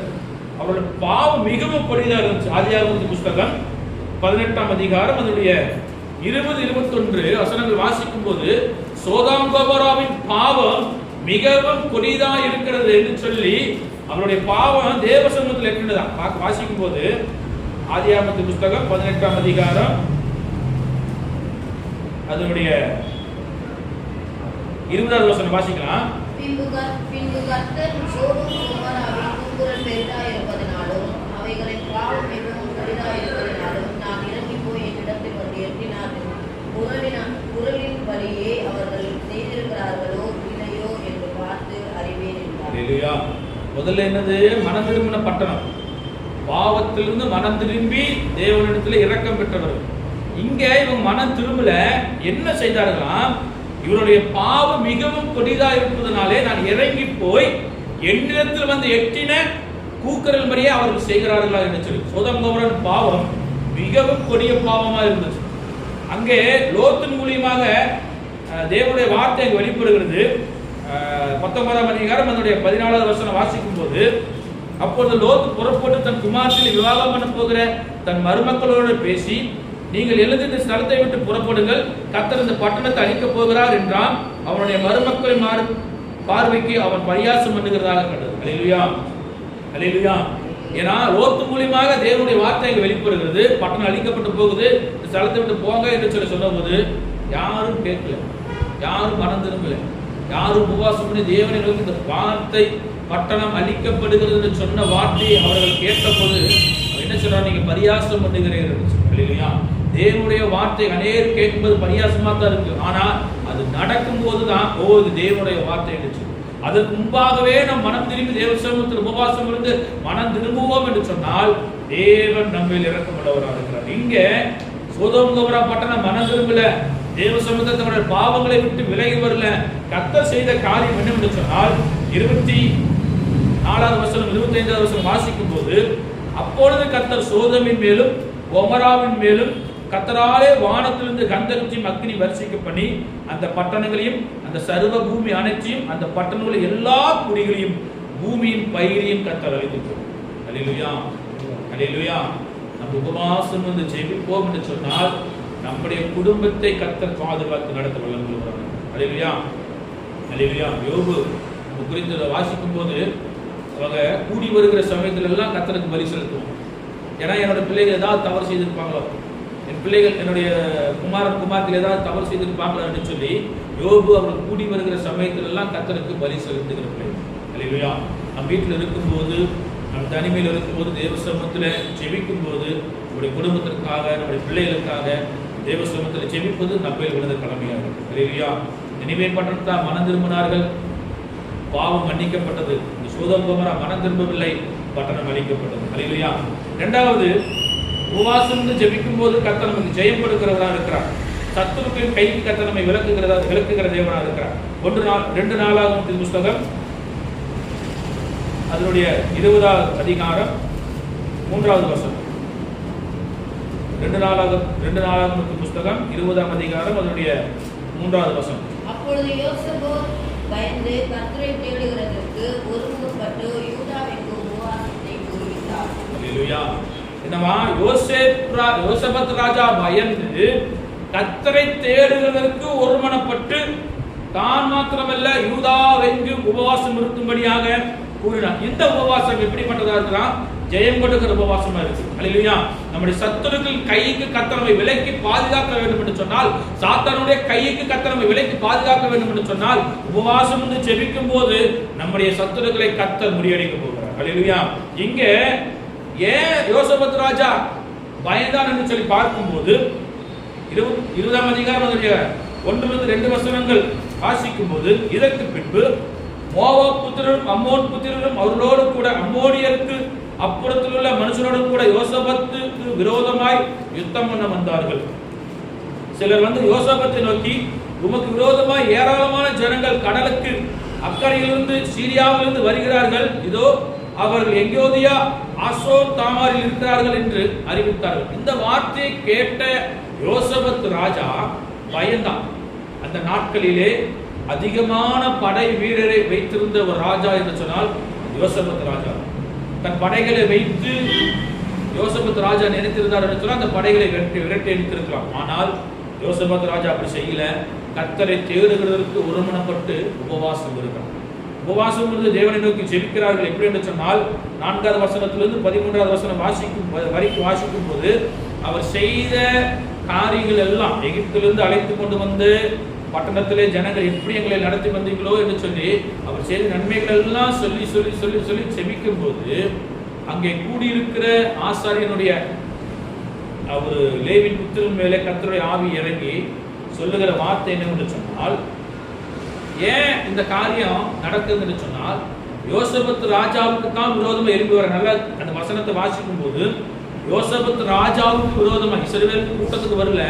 அவருடைய பாவம் மிகவும் கொடிதாக இருந்துச்சு. ஆதியாகமத்தின் புஸ்தகம் 18ஆம் அதிகாரம் அதனுடைய 20-21 வசனங்கள் வாசிக்கும் போது சோதோம் கொமோராவின் பாவம் மிகவும் கொடிதா இருக்கிறது என்று சொல்லி அவருடைய பாவம் தேவ சமூகத்தில் எட்டுதான் வாசிக்கும் போது ஆதியாகமத்தின் புஸ்தகம் 18ஆம் அதிகாரம் அதனுடைய 20வது வசனம் வாசிக்கலாம். பின்பு கர்த்தர் சோதோம் கொமோராவின் கூக்குரல் பெரிதாயிருப்பதினாலும் அவைகளின் பாவம் மிகவும் கொடிதாயிருப்பதினாலும் நான் இறங்கி போய் என்னிடத்தில் வந்து எட்டினார்கள். குரலின் வழியே அவர்கள் செய்திருக்கிறார்களோ இல்லையோ என்று பார்த்து அறிவேன் என்றார். முதல்ல என்னது? மனம் திரும்பின பட்டணம், பாவத்திலிருந்து மனம் திரும்பி தேவனிடத்தில் இரக்கம் பெற்றவர்கள். இங்க இவங்க மனம் திரும்பல, என்ன செய்தார்களாம்? இவருடைய பாவம் மிகவும் கொடிதா இருப்பதனாலே நான் இறங்கி போய் என்னிடத்தில் வந்து எட்டின கூக்குரல் படியே அவர்கள் செய்கிறார்களா என்று சொல்லி சோதோம் கொமோராவின் பாவம் மிகவும் கொடிய பாவமா இருந்துச்சு. அங்கே லோத்தின் மூலியமாக தேவனுடைய வார்த்தை அங்கு வெளிப்படுகிறது. 19ஆம் அதிகாரம் அதனுடைய 14வது வசனம் வாசிக்கும் போது, அப்பொழுது லோத்து புறப்பட்டு தன் குமாரத்தில் விவாகம் பண்ண போகிற தன் மருமக்களோடு பேசி, நீங்கள் எழுந்து இந்த ஸ்தலத்தை விட்டு புறப்படுங்கள், கர்த்தர் இந்த பட்டணத்தை அழிக்கப் போகிறார் என்றான். அவனுடைய மருமக்களின் பார்வைக்கு அவன் பரியாசம் பண்ணுகிறதாக கண்டது. அல்லேலூயா. அல்லேலூயா. ஏன்னா லோத்து மூலியமாக தேவனுடைய வார்த்தை அங்கு வெளிப்படுகிறது. பட்டணம் அழிக்கப்பட்டு போகுது, இந்த ஸ்தலத்தை விட்டு போங்க என்று சொல்லி சொன்னபோது யாரும் கேட்கல, யாரும் மனம் திரும்பல, யாரும் உபவாசம் பண்ணி தேவனை நோக்கி இந்த வார்த்தை பட்டணம் அழிக்கப்படுகிறது என்று சொன்ன வார்த்தையை அவர்கள் கேட்டபோது என்ன சொல்றாங்க? நீங்க பரியாசம் பண்ணுகிறீர்கள். இல்லையா? தேவனுடைய வார்த்தை அநேகர் கேட்கும்போது பரியாசமா தான் இருக்கு, ஆனா அது நடக்கும் போதுதான் இது தேவனுடைய வார்த்தை என்று. அதற்கு முன்பாகவே நம் மனம் திரும்பி தேவ சமூகத்தில் உபவாசம் இருந்து மனம் திரும்புவோம் என்று சொன்னால் தேவன் நம்மில் இரக்கமுள்ளவராக இருக்கிறார். இங்க சோதோம் கொமோரா பட்டணம் மனம் திரும்பல, தேவ சமூகத்தில் தன்னுடைய பாவங்களை விட்டு விலகி வரல. கர்த்தர் செய்த காரியம் என்னவென்று சொன்னால் 24வது வசனம் 25வது வசனம் வாசிக்கும் போது, அப்பொழுது கர்த்தர் சோதோமின் மேலும் கொமோராவின் மேலும் கர்த்தராலே வானத்திலிருந்து கந்தகத்தையும் அக்னி வரிசைக்கு பண்ணி அந்த பட்டணங்களையும் அந்த சர்வ பூமி அனைத்தையும் அந்த பட்டணங்களில் எல்லா குடிகளையும் பூமியின் பயிரையும் கர்த்தர் அழித்துட்டார். அல்லேலூயா. அல்லேலூயா. நம்ம உபவாசம் வந்து ஜெபிப்போம் என்று சொன்னால் நம்முடைய குடும்பத்தை கர்த்தர் பாதுகாத்து நடத்த வல்லவராக. அல்லேலூயா. அல்லேலூயா. யோபு நம்ம குறித்து வாசிக்கும் போது அவங்க கூடி வருகிற சமயத்துல எல்லாம் கர்த்தருக்கு பலி செலுத்துவோம். ஏன்னா என்னோட பிள்ளைகள் ஏதாவது தவறு செய்திருப்பாங்களோ, என் பிள்ளைகள் என்னுடைய குமாரத்தில் ஏதாவது தவறு செய்திருப்பாங்களோ என்று சொல்லி யோபு அவர்கள் கூடி வருகிற சமயத்துல எல்லாம் கர்த்தருக்கு பலி செலுத்துகிற பிள்ளைகள். அல்லேலூயா. நம் வீட்டில் இருக்கும்போது, நம் தனிமையில் இருக்கும்போது, தேவ சமூகத்தில் ஜெபிக்கும் போது நம்முடைய குடும்பத்திற்காக, நம்முடைய பிள்ளைகளுக்காக தேவ சமூகத்தில் ஜெபிப்பது நம்மையில் விழுந்த கடமையாக இருக்கு. அல்லேலூயா. நினிவே பட்டணத்தார் மனம் திரும்பினார்கள், பாவம் மன்னிக்கப்பட்டது. இந்த சோதோம் கொமோரா மனம் திரும்பவில்லை, பட்டணம் அழிக்கப்பட்டது. அல்லேலூயா. இரண்டாவது, உபவாசம் ஜெபிக்கும் போது கர்த்தர் நமக்கு ஜெயம் கொடுக்கிறவராக இருக்கிறார். சத்துருக்களின் கைக்கு கர்த்தர் நம்மை விளக்குகிற தேவனாக இருக்கிறார். 2 நாளாகமத்தின் புஸ்தகம் அதனுடைய 20வது அதிகாரம் 3வது வசனம். 2 நாளாகமத்தின் புஸ்தகம் 20ஆம் அதிகாரம் அதனுடைய 3வது வசனம். அப்பொழுது யோசேப்பு பயந்து கர்த்தரை தேடுகிறதற்கு ஒருமுகப்பட்டு யூதாவிற்கு உபவாசத்தை கூறிவிட்டார். அல்லேலூயா. என்னவா, யோசேபத் ராஜா பயந்து கர்த்தரை தேடுகிறதற்கு ஒருமனப்பட்டு தான் மாத்திரமல்ல யூதாவெங்கு உபவாசம் இருக்கும்படியாக கூறினார். இந்த உபவாசம் எப்படிப்பட்டதா இருக்கிறான்? ஜெயம் கொடுக்கிற உபவாசமா இருக்கு. அல்லேலூயா. நம்முடைய சத்துருக்கள் கைக்கு கர்த்தரை விலக்கி பாதுகாக்க வேண்டும் என்று சொன்னால், சாத்தானுடைய கைக்கு கர்த்தரை விலக்கி பாதுகாக்க வேண்டும் என்று சொன்னால், உபவாசம் வந்து ஜெபிக்கும் போது நம்முடைய சத்துருக்களை கர்த்தர் முறியடிக்க போகிறார். அல்லேலூயா. இங்க ஏன் யோசேபத் ராஜா பயந்தான் என்று சொல்லி பார்க்கும்போது 20ஆம் அதிகாரம் 1-2 வசனங்கள் வாசிக்கும் போது, இதற்கு பின்பு மோவாப் புத்திரரும் அம்மோன் புத்திரரும் அவர்களோடு கூட அம்மோனியருக்கு அப்புறத்தில் உள்ள மனுஷனோடு கூட யோசேபத்துக்கு விரோதமாய் யுத்தம் பண்ண வந்தார்கள். சிலர் வந்து யோசேபத்தை நோக்கி, உமக்கு விரோதமாய் ஏராளமான ஜனங்கள் கடலுக்கு அக்கறையிலிருந்து சீரியாவிலிருந்து வருகிறார்கள், இதோ அவர்கள் எங்கோதியா ஆசோர் தாமாரில் இருக்கிறார்கள் என்று அறிவித்தார்கள். இந்த வார்த்தையை கேட்ட யோசேபத் ராஜா பயந்தான். அந்த நாட்களிலே அதிகமான படை வீரரை வைத்திருந்த ஒரு ராஜா என்று சொன்னால் யோசேபத் ராஜா. தன் படைகளை வைத்து யோசேபத் ராஜா நினைத்திருந்தார் என்று சொன்னால் அந்த படைகளை விரட்டி அடித்திருக்கலாம். ஆனால் யோசேபத் ராஜா அப்படி செய்யல. கர்த்தரை தேடுகிறதற்கு ஒருமனப்பட்டு உபவாசம் இருக்கிறார். உபவாசம் இருந்து தேவனை நோக்கி ஜெபிக்கிறார்கள். எப்படி என்று சொன்னால் 4வது வசனத்திலிருந்து 13வது வசனம் வரைக்கும் வாசிக்கும் போது, அவர் செய்த காரியங்கள் எல்லாம், எகிப்திலிருந்து அழைத்து கொண்டு வந்து பட்டணத்திலே ஜனங்கள் எப்படி எங்களை நடத்தி வந்தீங்களோ என்று சொல்லி அவர் செய்த நன்மைகள் எல்லாம் சொல்லி சொல்லி சொல்லி சொல்லி செபிக்கும் போது, அங்கே கூடியிருக்கிற ஆசாரியனுடைய அவர் லேவின் புத்திரன் மேலே கர்த்தருடைய ஆவி இறங்கி சொல்லுகிற வார்த்தை என்னவென்று சொன்னால், ஏன் இந்த காரியம் நடக்குதுன்னு சொன்னால், யோசேபத் ராஜாவுக்கு தான் விரோதமா எழுப்பி வர. நல்ல அந்த வசனத்தை வாசிக்கும் போது, யோசேபத் ராஜாவுக்கு விரோதமா இஸ்ரவேல் கூட்டத்துக்கு வரல,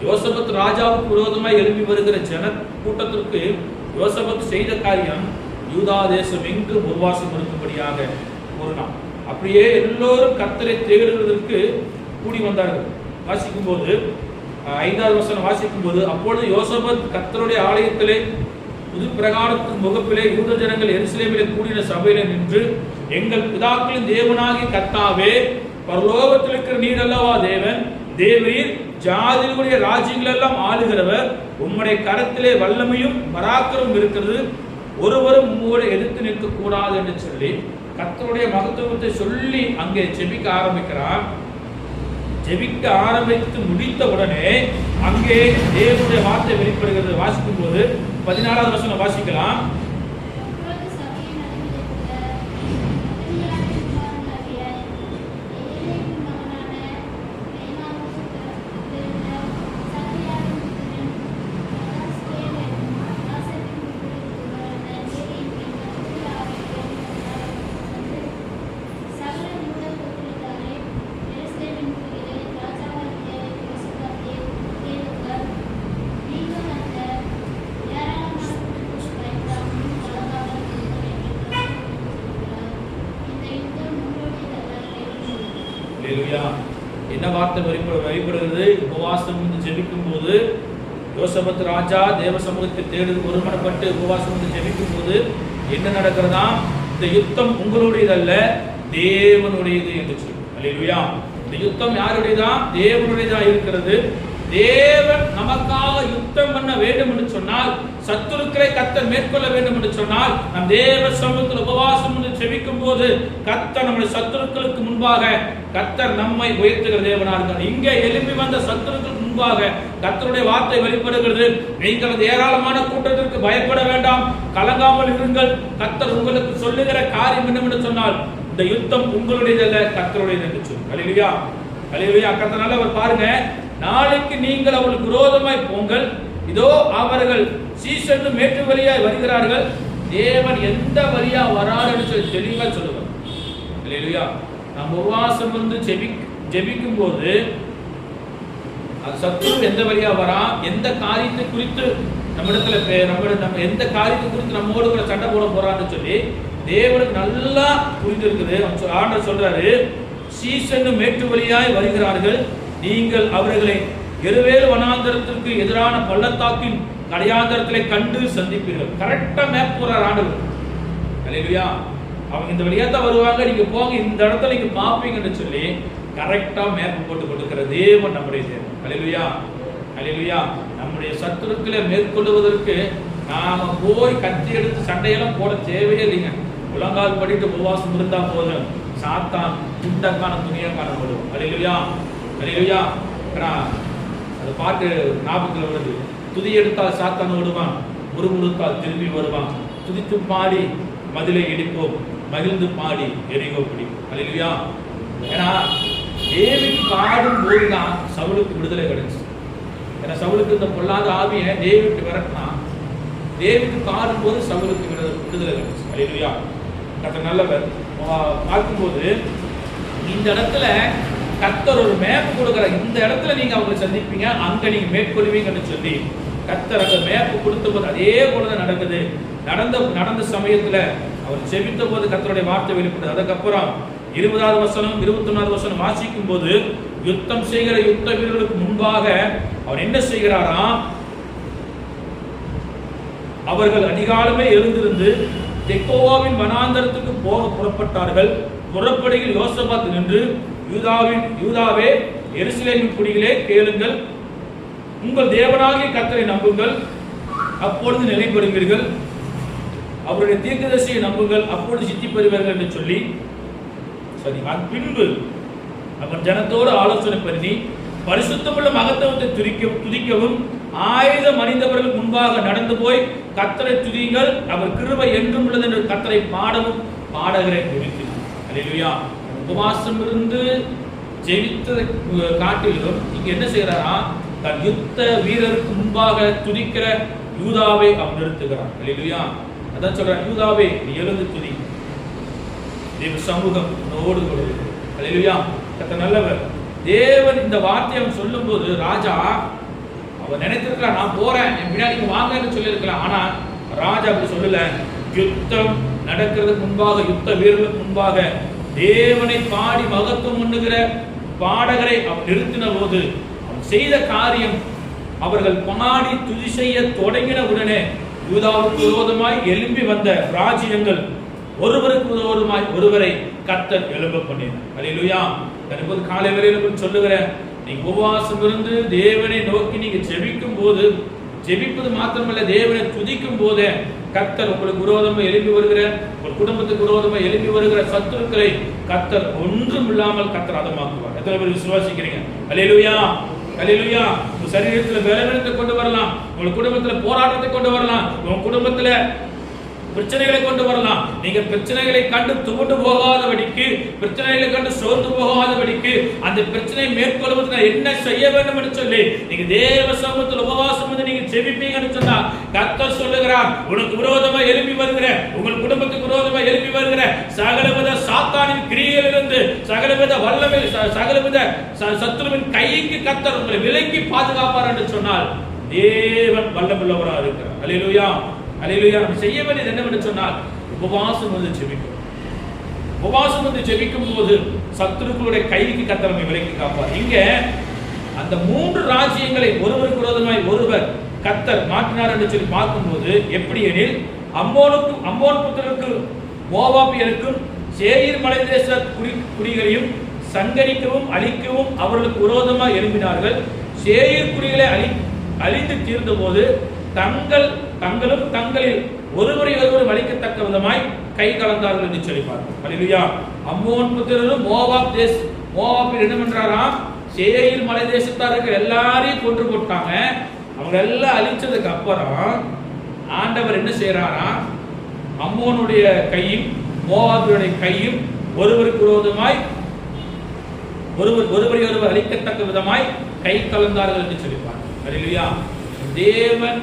யோசேபத் ராஜாவுக்கு விரோதமா எழுப்பி வருகிற ஜன கூட்டத்திற்கு யோசேபத் செய்த காரியம் யூதா தேசம் எங்கும் உபவாசம் இருக்கும்படியாக கூறினான். அப்படியே எல்லோரும் கர்த்தரை தேடுவதற்கு கூடி வந்தார்கள். வாசிக்கும் போது 5வது வசனம் வாசிக்கும் போது, அப்பொழுது யோசேபத் கர்த்தருடைய ஆலயத்திலே புது பிரகாரத்தின் முகப்பிலே யூத ஜனங்கள் எருசலேமிலே கூடின சபையிலே நின்று, எங்கள் பிதாக்களின் தேவனாகி கர்த்தாவே, பரலோகத்தில் இருக்கிற நீர் அல்லவா தேவன், தேவரீர் ஜாதிகளுடைய ராஜ்யங்கள் எல்லாம் ஆளுகிறவர், உம்முடைய கரத்திலே வல்லமையும் பராக்கிரமும் இருக்கிறது, ஒருவரும் உம்மோடு எதிர்த்து நிற்க கூடாது என்று சொல்லி கர்த்தருடைய மகத்துவத்தை சொல்லி அங்கே ஜெபிக்க ஆரம்பிக்கிறார். ஜெபிக்க ஆரம்பித்து முடித்த உடனே அங்கே தேவனுடைய வார்த்தை வெளிப்படுகிறது. வாசிக்கும் போது 14வது வசனம் வாசிக்கலாம். என்ன வார்த்தை வெளிப்படுகிறது? உபவாசம் ஜெபிக்கும் போது யோசேபத் ராஜா தேவ சமூகத்தை தேடு ஒருமனப்பட்டு உபவாசம் ஜெபிக்கும் போது என்ன நடக்கிறதா? இந்த யுத்தம் உங்களுடையதல்ல, தேவனுடையது என்று சொல்லி. அல்லேலூயா. இந்த யுத்தம் யாருடையதா? தேவனுடையதா இருக்கிறது. தேவன் நமக்காக யுத்தம் பண்ண வேண்டும் என்று சொன்னால், சத்துருக்களை கர்த்தர் மேற்கொள்ள வேண்டும் என்று சொன்னால், நம் தேவ சமூகத்தில் உபவாசம் ஜெபிக்கும் போது கர்த்தர் நம்முடைய சத்துருக்களுக்கு முன்பாக கர்த்தர் நம்மை உயர்த்துகிற தேவனாக இருக்கிறார். இங்கே எழும்பி வந்த சத்துருக்களுக்கு முன்பாக கர்த்தருடைய வார்த்தை வெளிப்படுகிறது. நீங்கள் ஏராளமான கூட்டத்திற்கு பயப்பட வேண்டாம், கலங்காமல் இருங்கள். கர்த்தர் உங்களுக்கு சொல்லுகிற காரியம் என்னவென்று சொன்னால், இந்த யுத்தம் உங்களுடையதல்ல, கர்த்தருடையது என்று சொல்லி. அல்லேலூயா. அல்லேலூயா. கர்த்தர் நல்லவர். பாருங்க, நாளைக்கு நீங்கள் அவர்களுக்கு விரோதமாய் போங்கள், இதோ அவர்கள் சீசனும் மேட்டு வழியாய் வருகிறார்கள். தேவன் எந்த வழியா வராருன்னு சொல்லி தெளிவா சொல்லுவார். அல்லேலூயா. நம்ம உபவாசம் வந்து ஜெபிக்கும் போது சத்துரு எந்த வழியா வரா, எந்த காரியத்தை குறித்து நம்ம எந்த காரியத்தை குறித்து நம்மோடு கூட சண்டை போட போறான்னு சொல்லி தேவனுக்கு நல்லா புரிந்திருக்குது. ஆண்டவர் சொல்றாரு, சீசனும் மேட்டு வழியாய் வருகிறார்கள், நீங்கள் அவர்களை எருவேல் வனாந்தரத்திற்கு எதிரான பள்ளத்தாக்கின் கடையாந்தரத்திலே கண்டு சந்திப்பீர்கள். கரெக்டா மேப் போறார் ஆண்டவர். அல்லேலூயா. அவங்க இந்த வழியா தான் வருவாங்க, நீங்க போங்க, இந்த இடத்துல நீங்க பாப்பீங்கன்னு சொல்லி கரெக்டா மேப் போட்டு கொடுக்கிற தேவன் நம்முடைய தேவன். அல்லேலூயா. அல்லேலூயா. நம்முடைய சத்துருக்களை மேற்கொள்வதற்கு நாம போய் கத்தி எடுத்து சண்டையெல்லாம் போட தேவையே இல்லைங்க. உலங்கால் படிட்டு உபவாசம் இருந்தா போதும், சாத்தான் துண்டக்கான துணியா காணப்படும். அல்லேலூயா. அல்லேலூயா. அது பாட்டு ஞாபகத்தில் வருது. துதி எடுத்தால் சாத்தான் ஓடுவான், முறுமுறுத்தால் திரும்பி வருவான், துதித்து பாடி மதிலை இடிப்போம், மகிழ்ந்து பாடி எரிகோ பிடிக்கும். அல்லேலூயா. ஏன்னா தேவிக்கு பாடும் போதுதான் சவுலுக்கு விடுதலை கிடைச்சு. ஏன்னா சவுலுக்கு இந்த பொல்லாத ஆவியை தேவிக்கு விரட்டினா, தேவிக்கு பாடும் போது சவுலுக்கு விடுதலை கிடைச்சு. அல்லேலூயா. கர்த்தர் நல்லவர். பார்க்கும்போது இந்த இடத்துல கர்த்தர் ஒரு மேப் கொடுக்குறார். இந்த இடத்துல நீங்க அவங்களை சந்திப்பீங்க, அங்க நீங்க மேற்கொள்வீங்கன்னு சொல்லி கர்த்தர் அந்த மேப் கொடுத்த போது அதே போலதான் நடக்குது. நடந்த சமயத்துல அவர் செபித்த போது கர்த்தருடைய வார்த்தை வெளிப்படுது. அதுக்கப்புறம் 20வது வசனம் 21வது வசனம் வாசிக்கும் போது, யுத்தம் செய்கிற யுத்த வீரர்களுக்கு முன்பாக அவர் என்ன செய்கிறாராம், அவர்கள் அதிகாலமே எழுந்திருந்து தெக்கோவாவின் வனாந்தரத்துக்கு போக புறப்பட்டார்கள். புறப்படுகையில் யோசபாத் நின்று, யூதாவே எருசலேமின் குடிகளே கேளுங்கள், உங்கள் தேவனாகிய கர்த்தரை நம்புங்கள், அப்பொழுது நிலைப்படுவீர்கள், அவருடைய தீர்க்கதரிசியை நம்புங்கள், அப்பொழுது சித்தி பெறுவீர்கள் என்று சொல்லி சரி. பின்பு அவன் ஜனத்தோடு ஆலோசனை பண்ணி பரிசுத்தமுள்ள மகத்துவத்தை துதிக்கவும் ஆயுதம் அணிந்தவர்கள் முன்பாக நடந்து போய் கர்த்தரை துதியுங்கள், அவர் கிருபை என்றும் உள்ளது என்று கர்த்தரை பாடவும் பாடகரை நிறுத்தினார். அல்லேலூயா. உபவாசம் இருந்து ஜெபித்ததை காட்டிலும் இங்க என்ன செய்யறாரா, தன் யுத்த வீரருக்கு முன்பாக துதிக்கிற யூதாவை அவன் நிறுத்துகிறான். அல்லேலூயா. அதான் சொல்றான், யூதாவே நீ எழுந்து துதி, தேவ சமூகம் உன்னோடு கூட இருக்கு. அல்லேலூயா. கர்த்தர் நல்லவர். தேவன் இந்த வார்த்தையை அவன் சொல்லும் போது ராஜா அவன் நினைத்திருக்கிறான், நான் போறேன், என் பின்னாடி வாங்கன்னு சொல்லி இருக்கலாம். ஆனா ராஜா அப்படி சொல்லல. யுத்தம் நடக்கிறதுக்கு முன்பாக, யுத்த வீரர்களுக்கு முன்பாக தேவனை பாடி மகத்துவம் பண்ணுகிற பாடகரை அவன் நிறுத்தின போது அவன் செய்த காரியம், அவர்கள் பாடி துதி செய்ய தொடங்கின உடனே யூதாவுக்கு விரோதமாய் எழும்பி வந்த ராஜ்யங்கள் ஒருவருக்கு விரோதமாய் ஒருவரை கர்த்தர் எழும்ப பண்ணினார். அல்லேலூயா. தற்போது காலை வரையில் சொல்லுகிறேன், நீங்க உபவாசம் இருந்து தேவனை நோக்கி நீங்க ஜெபிக்கும் போது, ஜெபிப்பது மாத்திரமல்ல, தேவனை துதிக்கும் போதே கர்த்தர் உங்களுக்கு விரோதமா எழுப்பி வருகிற, உங்கள் குடும்பத்துக்கு விரோதமா எழுப்பி வருகிற சத்துருக்களை கர்த்தர் ஒன்றும் இல்லாமல் கர்த்தர் அதமாக்குவார். எத்தனை பேர் விசுவாசிக்கிறீங்க? அல்லேலூயா. அல்லேலூயா. உங்க சரீரத்தில் பலவீனத்தை கொண்டு வரலாம், உங்க குடும்பத்துல போராட்டத்தை கொண்டு வரலாம், உங்க குடும்பத்துல பிரச்சனைகளை கொண்டு வரலாம். நீங்க பிரச்சனைகளை கண்டு துவண்டு போகாதபடிக்கு, பிரச்சனைகளை கண்டு சோர்ந்து போகாதபடிக்கு, அந்த பிரச்சனையை மேற்கொள்வதற்கு நான் என்ன செய்ய வேண்டும் என்று சொல்லி நீங்க தேவ சமூகத்தில் உபவாசம் வந்து நீங்க ஜெபிப்பீங்கன்னு சொன்னா கர்த்தர் சொல்லுகிறார், உனக்கு விரோதமா எழுப்பி வருகிற, உங்கள் குடும்பத்துக்கு விரோதமா எழுப்பி வருகிற சகலவித சாத்தானின் கிரியையிலிருந்து, சகலவித வல்லமை, சகலவித சத்துருவின் கைக்கு கர்த்தர் உங்களை விலக்கி பாதுகாப்பார் என்று சொன்னால் தேவன் வல்லமுள்ளவராக இருக்கிறார். அல்லேலூயா. அல்லேலூயா. நம்ம செய்ய வேண்டியது என்னவென்று சொன்னால் உபவாசம் வந்து ஜெபிக்கும். உபவாசம் வந்து ஜெபிக்கும் போது சத்துருக்களுடைய கைக்கு கர்த்தர் நம்மை விலக்கி காப்பார். இங்க அந்த 3 ராஜ்யங்களை ஒருவருக்கு விரோதமாய் ஒருவர் கர்த்தர் மாற்றினார் என்று சொல்லி பார்க்கும்போது எப்படி எனில், அம்மோன் புத்திரருக்கு மோவாபியருக்கும் சேயீர் மலை தேச குடிகளையும் சங்கரிக்கவும் அழிக்கவும் அவர்களுக்கு விரோதமாக எழும்பினார்கள். சேயீர் குடிகளை அழிந்து தீர்ந்த போது தங்களும் தங்களில் ஒருவரை ஒருவர் அழிக்கத்தக்க விதமாய் கை கலந்தார்கள் என்று சொல்லி பார்க்கிறோம். அல்லேலூயா. அம்மோன் புத்திரரும் மோவாபியர் என்ன பண்றாராம், சேயீர் மலை தேசத்தார் இருக்கிற எல்லாரையும் கொன்று போட்டாங்க. அவங்க எல்லாம் அழிச்சதுக்கு அப்புறம் ஆண்டவர் என்ன செய்யறாராம், அம்மோனுடைய கையும் மோவாபியருடைய கையும் ஒருவருக்கு விரோதமாய் ஒருவரை ஒருவர் அழிக்கத்தக்க விதமாய் கை கலந்தார்கள் என்று சொல்லிப்பாங்க. அல்லேலூயா. தேவன்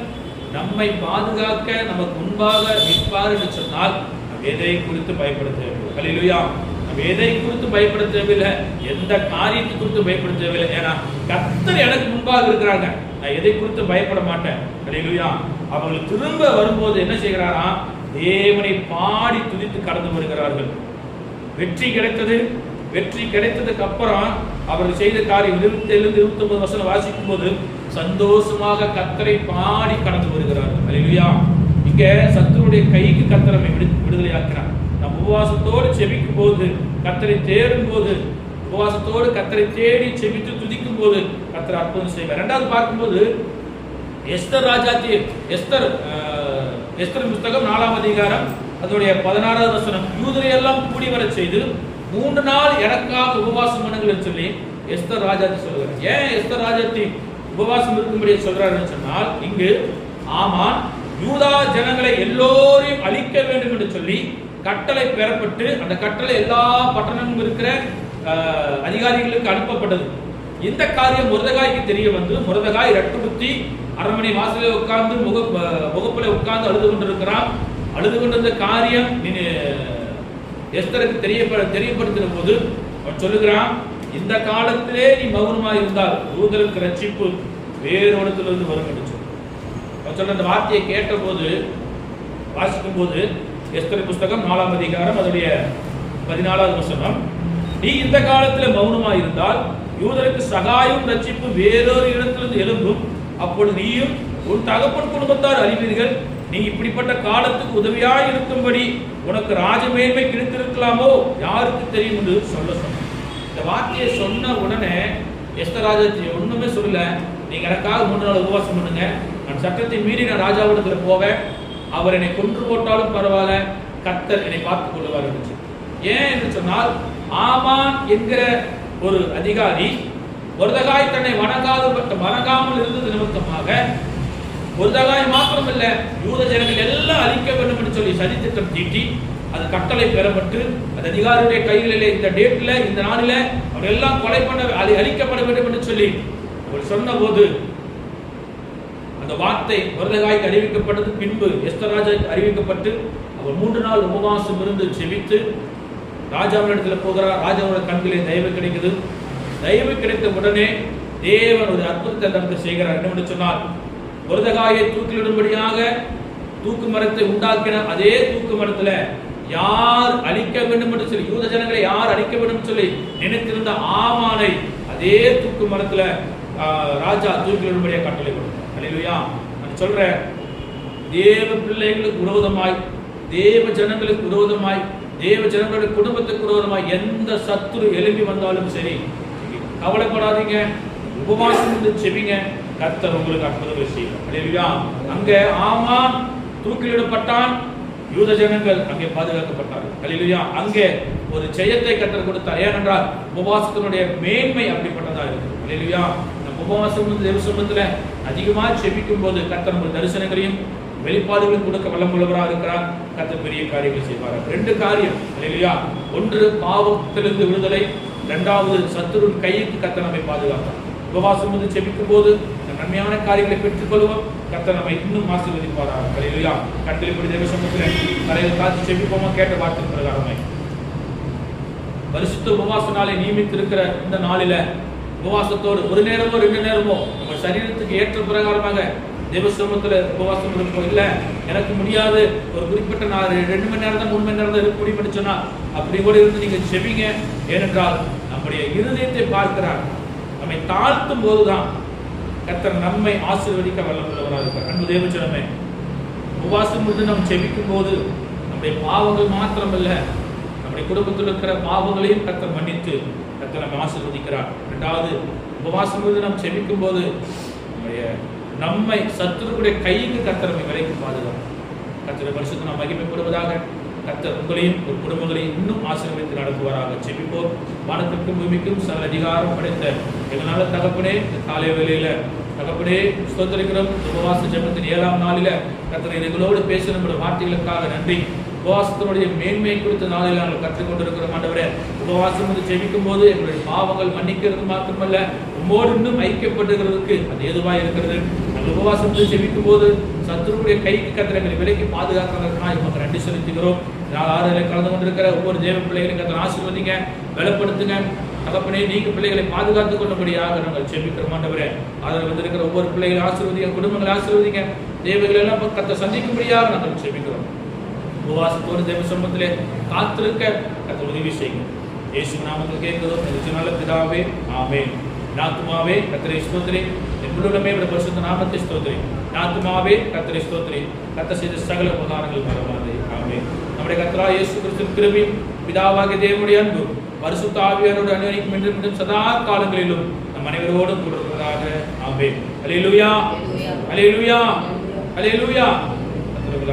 நம்மை பாதுகாக்க நமக்கு முன்பாக நிற்பார் என்று சொன்னால் நாம் எதை குறித்து பயப்பட தேவையில்லை. அல்லேலூயா. நாம் எதை குறித்து பயப்பட தேவையில்லை, எந்த காரியத்தை குறித்து பயப்பட தேவையில்லை. ஏன்னா கர்த்தர் எனக்கு முன்பாக இருக்கிறாங்க, நான் எதை குறித்து பயப்பட மாட்டேன். அல்லேலூயா. அவர்கள் திரும்ப வரும்போது என்ன செய்கிறாரா, தேவனை பாடி துதித்து கடந்து வருகிறார்கள். வெற்றி கிடைத்தது. வெற்றி கிடைத்ததுக்கு அப்புறம் அவர்கள் செய்த காரியம் 27-29 வசனம் வாசிக்கும் போது சந்தோஷமாக கர்த்தரை பாடி கடந்து வருகிறார்கள். அல்லேலூயா. இங்க சத்துருடைய கைக்கு கர்த்தரை விடுதலையாக்கிறார். நம் உபவாசத்தோடு செபிக்கும் போது, கர்த்தரை தேடும் போது, உபவாசத்தோடு கர்த்தரை தேடி செபித்து துதிக்கும் போது கர்த்தர் அற்புதம் செய்வார். இரண்டாவது பார்க்கும்போது எஸ்தர் ராஜாத்தி எஸ்தர் புத்தகம் 4ஆம் அதிகாரம் அதனுடைய 16வது வசனம், யூதரை எல்லாம் கூடி வர செய்து 3 நாள் எனக்காக உபவாசம் பண்ணுங்கள் சொல்லி எஸ்தர் ராஜாத்தி சொல்கிறார். ஏன் எஸ்தர் ராஜாத்தி உபவாசம் இருக்கும்படி சொல்றாருன்னு சொன்னால், இங்கு ஆமான் யூதா ஜனங்களை எல்லோரையும் அழிக்க வேண்டும் என்று சொல்லி கட்டளை பெறப்பட்டு அந்த கட்டளை எல்லா பட்டணங்களும் இருக்கிற அதிகாரிகளுக்கு அனுப்பப்பட்டது. இந்த காரியம் மொர்தெகாய்க்கு தெரிய வந்து, மொர்தெகாய் ரட்டுடுத்தி அரண்மனை வாசலில் உட்கார்ந்து முகப்பில் உட்கார்ந்து அழுது கொண்டிருக்கிறான். அழுது கொண்டிருந்த காரியம் எஸ்தருக்கு தெரியப்படுத்தின போது அவன் சொல்லுகிறான், இந்த காலத்திலே நீ மௌனமாக இருந்தால் யூதருக்கு ரட்சிப்பு வேறு இடத்திலிருந்து வரும் என்று சொல்லி அவன் சொல்ற அந்த வார்த்தையை கேட்ட போது, வாசிக்கும் போது எஸ்தர் புஸ்தகம் 4ஆம் அதிகாரம் அதனுடைய 14வது வசனம், நீ இந்த காலத்தில் மௌனமாக இருந்தால் யூதருக்கு சகாயம் ரட்சிப்பு வேறொரு இடத்திலிருந்து எழும்பும், அப்பொழுது நீயும் உன் தகப்பன் குடும்பத்தார் அறிவீர்கள். நீ இப்படிப்பட்ட காலத்துக்கு உதவியாய் இருக்கும்படி உனக்கு ராஜமேன்மை கிடைத்திருக்கலாமோ யாருக்கு தெரியும் என்று சொல்ல சொன்ன. இந்த வார்த்தையை சொன்ன உடனே எஸ்தர் ராஜாத்தி ஒண்ணுமே சொல்லல, நீங்க எனக்காக 3 நாள் உபவாசம் பண்ணுங்க, நான் சட்டத்தை மீறி நான் ராஜாவிடத்துல போவேன், அவர் என்னை கொன்று போட்டாலும் பரவாயில்ல, கர்த்தர் என்னை பார்த்துக் கொள்ளுவார் என்று. ஏன் என்று சொன்னால், ஆமான் என்கிற ஒரு அதிகாரி மொர்தெகாய் தன்னை வணங்காமல் இருந்தது நிமித்தமாக, மொர்தெகாய் மாத்திரமல்ல யூத ஜனங்கள் எல்லாம் அழிக்க வேண்டும் என்று சொல்லி சதித்திட்டம் தீட்டி அது கட்டளை பெறப்பட்டு அந்த அதிகாரியுடைய கைகளிலே இந்த டேட்ல இந்த நாளில அவர் எல்லாம் கொலை பண்ண அழிக்கப்பட வேண்டும் என்று சொல்லி அவர் சொன்ன போது அந்த வார்த்தை மொர்தெகாய்க்கு அறிவிக்கப்பட்டது. பின்பு எஸ்தர் ராஜாவுக்கு அறிவிக்கப்பட்டு அவர் 3 நாள் உபவாசம் இருந்து செபித்து ராஜாவினிடத்தில் போகிறார். ராஜாவோட கண்களே தயவு கிடைக்குது. தயவு கிடைத்த உடனே தேவன் ஒரு அற்புதத்தை நமக்கு செய்கிறார். என்னவென்று சொன்னால், மொர்தெகாயை தூக்கிலிடும்படியாக தூக்கு மரத்தை உண்டாக்கின அதே தூக்கு மரத்துல யார் அழிக்க வேண்டும் என்று சொல்லி, யூத ஜனங்களை யார் அழிக்க வேண்டும் என்று சொல்லி நினைத்திருந்த ஆமானை அதே தூக்கு மரத்துல ராஜா தூக்கிலிடும்படியாக கட்டளை கொடுத்தார். அல்லேலூயா. நான் சொல்றேன், தேவ பிள்ளைகளுக்கு விரோதமாய், தேவ ஜனங்களுக்கு விரோதமாய், தேவ ஜனங்களுடைய குடும்பத்துக்கு விரோதமாய் எந்த சத்துரு எழும்பி வந்தாலும் சரி, கவலைப்படாதீங்க, உபவாசம் இருந்து செபிங்க, கர்த்தர் உங்களுக்கு அற்புதங்களை செய்வார். அல்லேலூயா. அங்க ஆமான் தூக்கிலிடப்பட்டான், யூத ஜனங்கள் அங்கே பாதுகாக்கப்பட்டார்கள். அல்லேலூயா. அங்கே ஒரு ஜெயத்தை கர்த்தர் கொடுத்தார். ஏனென்றால் உபவாசத்தினுடைய மேன்மை அப்படிப்பட்டதா இருக்கு. அல்லேலூயா. நம்ம உபவாசம் தேவசமத்துல அதிகமாக செபிக்கும் போது கர்த்தர் நம்ம தரிசனங்களையும் வெளிப்பாடுகளும் கொடுக்க வல்லமுள்ளவராக இருக்கிறார். கர்த்தர் பெரிய காரியங்கள் செய்வார். 2 காரியம். அல்லேலூயா. ஒன்று பாவத்திலிருந்து விடுதலை, 2வது சத்துருவின் கைக்கு கர்த்தர் நம்மை பாதுகாப்பார். உபவாசம் வந்து செபிக்கும் போது நன்மையான காரியங்களை பெற்றுக் கொள்வோம். கர்த்தர் நம்மை இன்னும் ஆசீர்வதிப்பாராக. அல்லேலூயா. கர்த்தரை இப்படி தேவ சமூகத்தில் தலையில் காத்து செபிப்போமா? கேட்ட வார்த்தை பிரகாரமாய் பரிசுத்த உபவாச நாளை நியமித்திருக்கிற இந்த நாளில உபவாசத்தோடு 1 நேரமோ 2 நேரமோ நம்ம சரீரத்துக்கு ஏற்ற பிரகாரமாக தேவசமத்துல உபவாசம் இருக்கும். இல்ல எனக்கு முடியாது, ஒரு குறிப்பிட்ட 2 மணி நேரம் தான் 3 மணி நேரம் தான் இருக்க முடியும் சொன்னா அப்படி கூட இருந்து நீங்க செபிங்க. ஏனென்றால் நம்முடைய இருதயத்தை பார்க்கிறார். நம்மை தாழ்த்தும் போதுதான் கர்த்தர் நம்மை ஆசீர்வதிக்க வல்லவராக இருக்கிறார். அன்பு தேவஜனமே, உபவாசம் இருந்து நாம் செபிக்கும் போது நம்முடைய பாவங்கள் மாத்திரமல்ல, நம்முடைய குடும்பத்தில் இருக்கிற பாவங்களையும் கர்த்தர் மன்னித்து கர்த்தர் நம்மை ஆசீர்வதிக்கிறார். 2வது, உபவாசம் இருந்து நாம் செபிக்கும் போது நம்மை சத்துருடைய கைக்கு கர்த்தர் நம்மை விலைக்கு பாதுகாப்பு. கர்த்தரை பரிசுத்த நாம் மகிமைப்படுவதாக. கர்த்தர் உங்களையும் ஒரு குடும்பங்களையும் இன்னும் ஆசீர்வதித்து நடத்துவாராக. செபிப்போம். வானத்திற்கும் பூமிக்கும் சகல அதிகாரம் படைத்த எங்களால தகப்பனே, இந்த காலை வேளையில தகப்பனே ஸ்தோத்திரிக்கிறோம். உபவாச ஜெபத்தின் 7ஆம் நாளில கர்த்தர் எங்களோடு பேச நம்முடைய வார்த்தைகளுக்காக நன்றி. உபவாசத்தினுடைய மேன்மை குறித்த நாளில் நாங்கள் கற்றுக்கொண்டிருக்கிறோம். ஆண்டவரே, உபவாசம் வந்து ஜெபிக்கும் போது எங்களுடைய பாவங்கள் மன்னிக்கிறது மாத்திரமல்ல, உம்மோடு இன்னும் ஐக்கியப்படுகிறதுக்கு அது ஏதுவாக இருக்கிறது. நாங்கள் உபவாசம் வந்து ஜெபிக்கும் போது சத்துருடைய கைக்கு கத்திரங்களை விலைக்கு பாதுகாக்கிறதுனா இவங்க நன்றி செலுத்துகிறோம். நாள் 6 கலந்து கொண்டிருக்கிற ஒவ்வொரு தேவ பிள்ளைகளையும் கத்திர ஆசீர்வதிங்க, பலப்படுத்துங்க. தகப்பனே, நீங்க பிள்ளைகளை பாதுகாத்துக் கொண்டபடியாக நாங்கள் ஜெபிக்கிறோம். ஆண்டவரே, அதில் வந்திருக்கிற ஒவ்வொரு பிள்ளைகளை ஆசீர்வதிங்க, குடும்பங்களை ஆசீர்வதிங்க, தேவைகள் எல்லாம் கத்த சந்திக்கும்படியாக நாங்கள் ஜெபிக்கிறோம். உபவாசத்தோடு தேவ சமூகத்திலே காத்திருக்க கத்த உதவி செய்யுங்க. இயேசு நாமத்தில் கேட்கிறோம் நல்ல பிதாவே, ஆமென். நாத்துமாவே கர்த்தரை ஸ்தோத்திரி, என் முழுவதுமே பரிசுத்த நாமத்தை ஸ்தோத்திரி. நாத்துமாவே கர்த்தரை ஸ்தோத்திரி, கர்த்தர் செய்த சகல உபகாரங்கள் மறவாதே. ஆமென். நம்முடைய கர்த்தராகிய இயேசு கிறிஸ்துவின் கிருபையும் பிதாவாகிய தேவனுடைய அன்பும் பரிசுத்த ஆவியானவரோடு அனுபவிக்கும் என்றும் சதா காலங்களிலும் நம் அனைவரோடும் கூட இருப்பதாக. ஆமென். அல்லேலூயா, அல்லேலூயா, அல்லேலூயா. கர்த்தருக்கு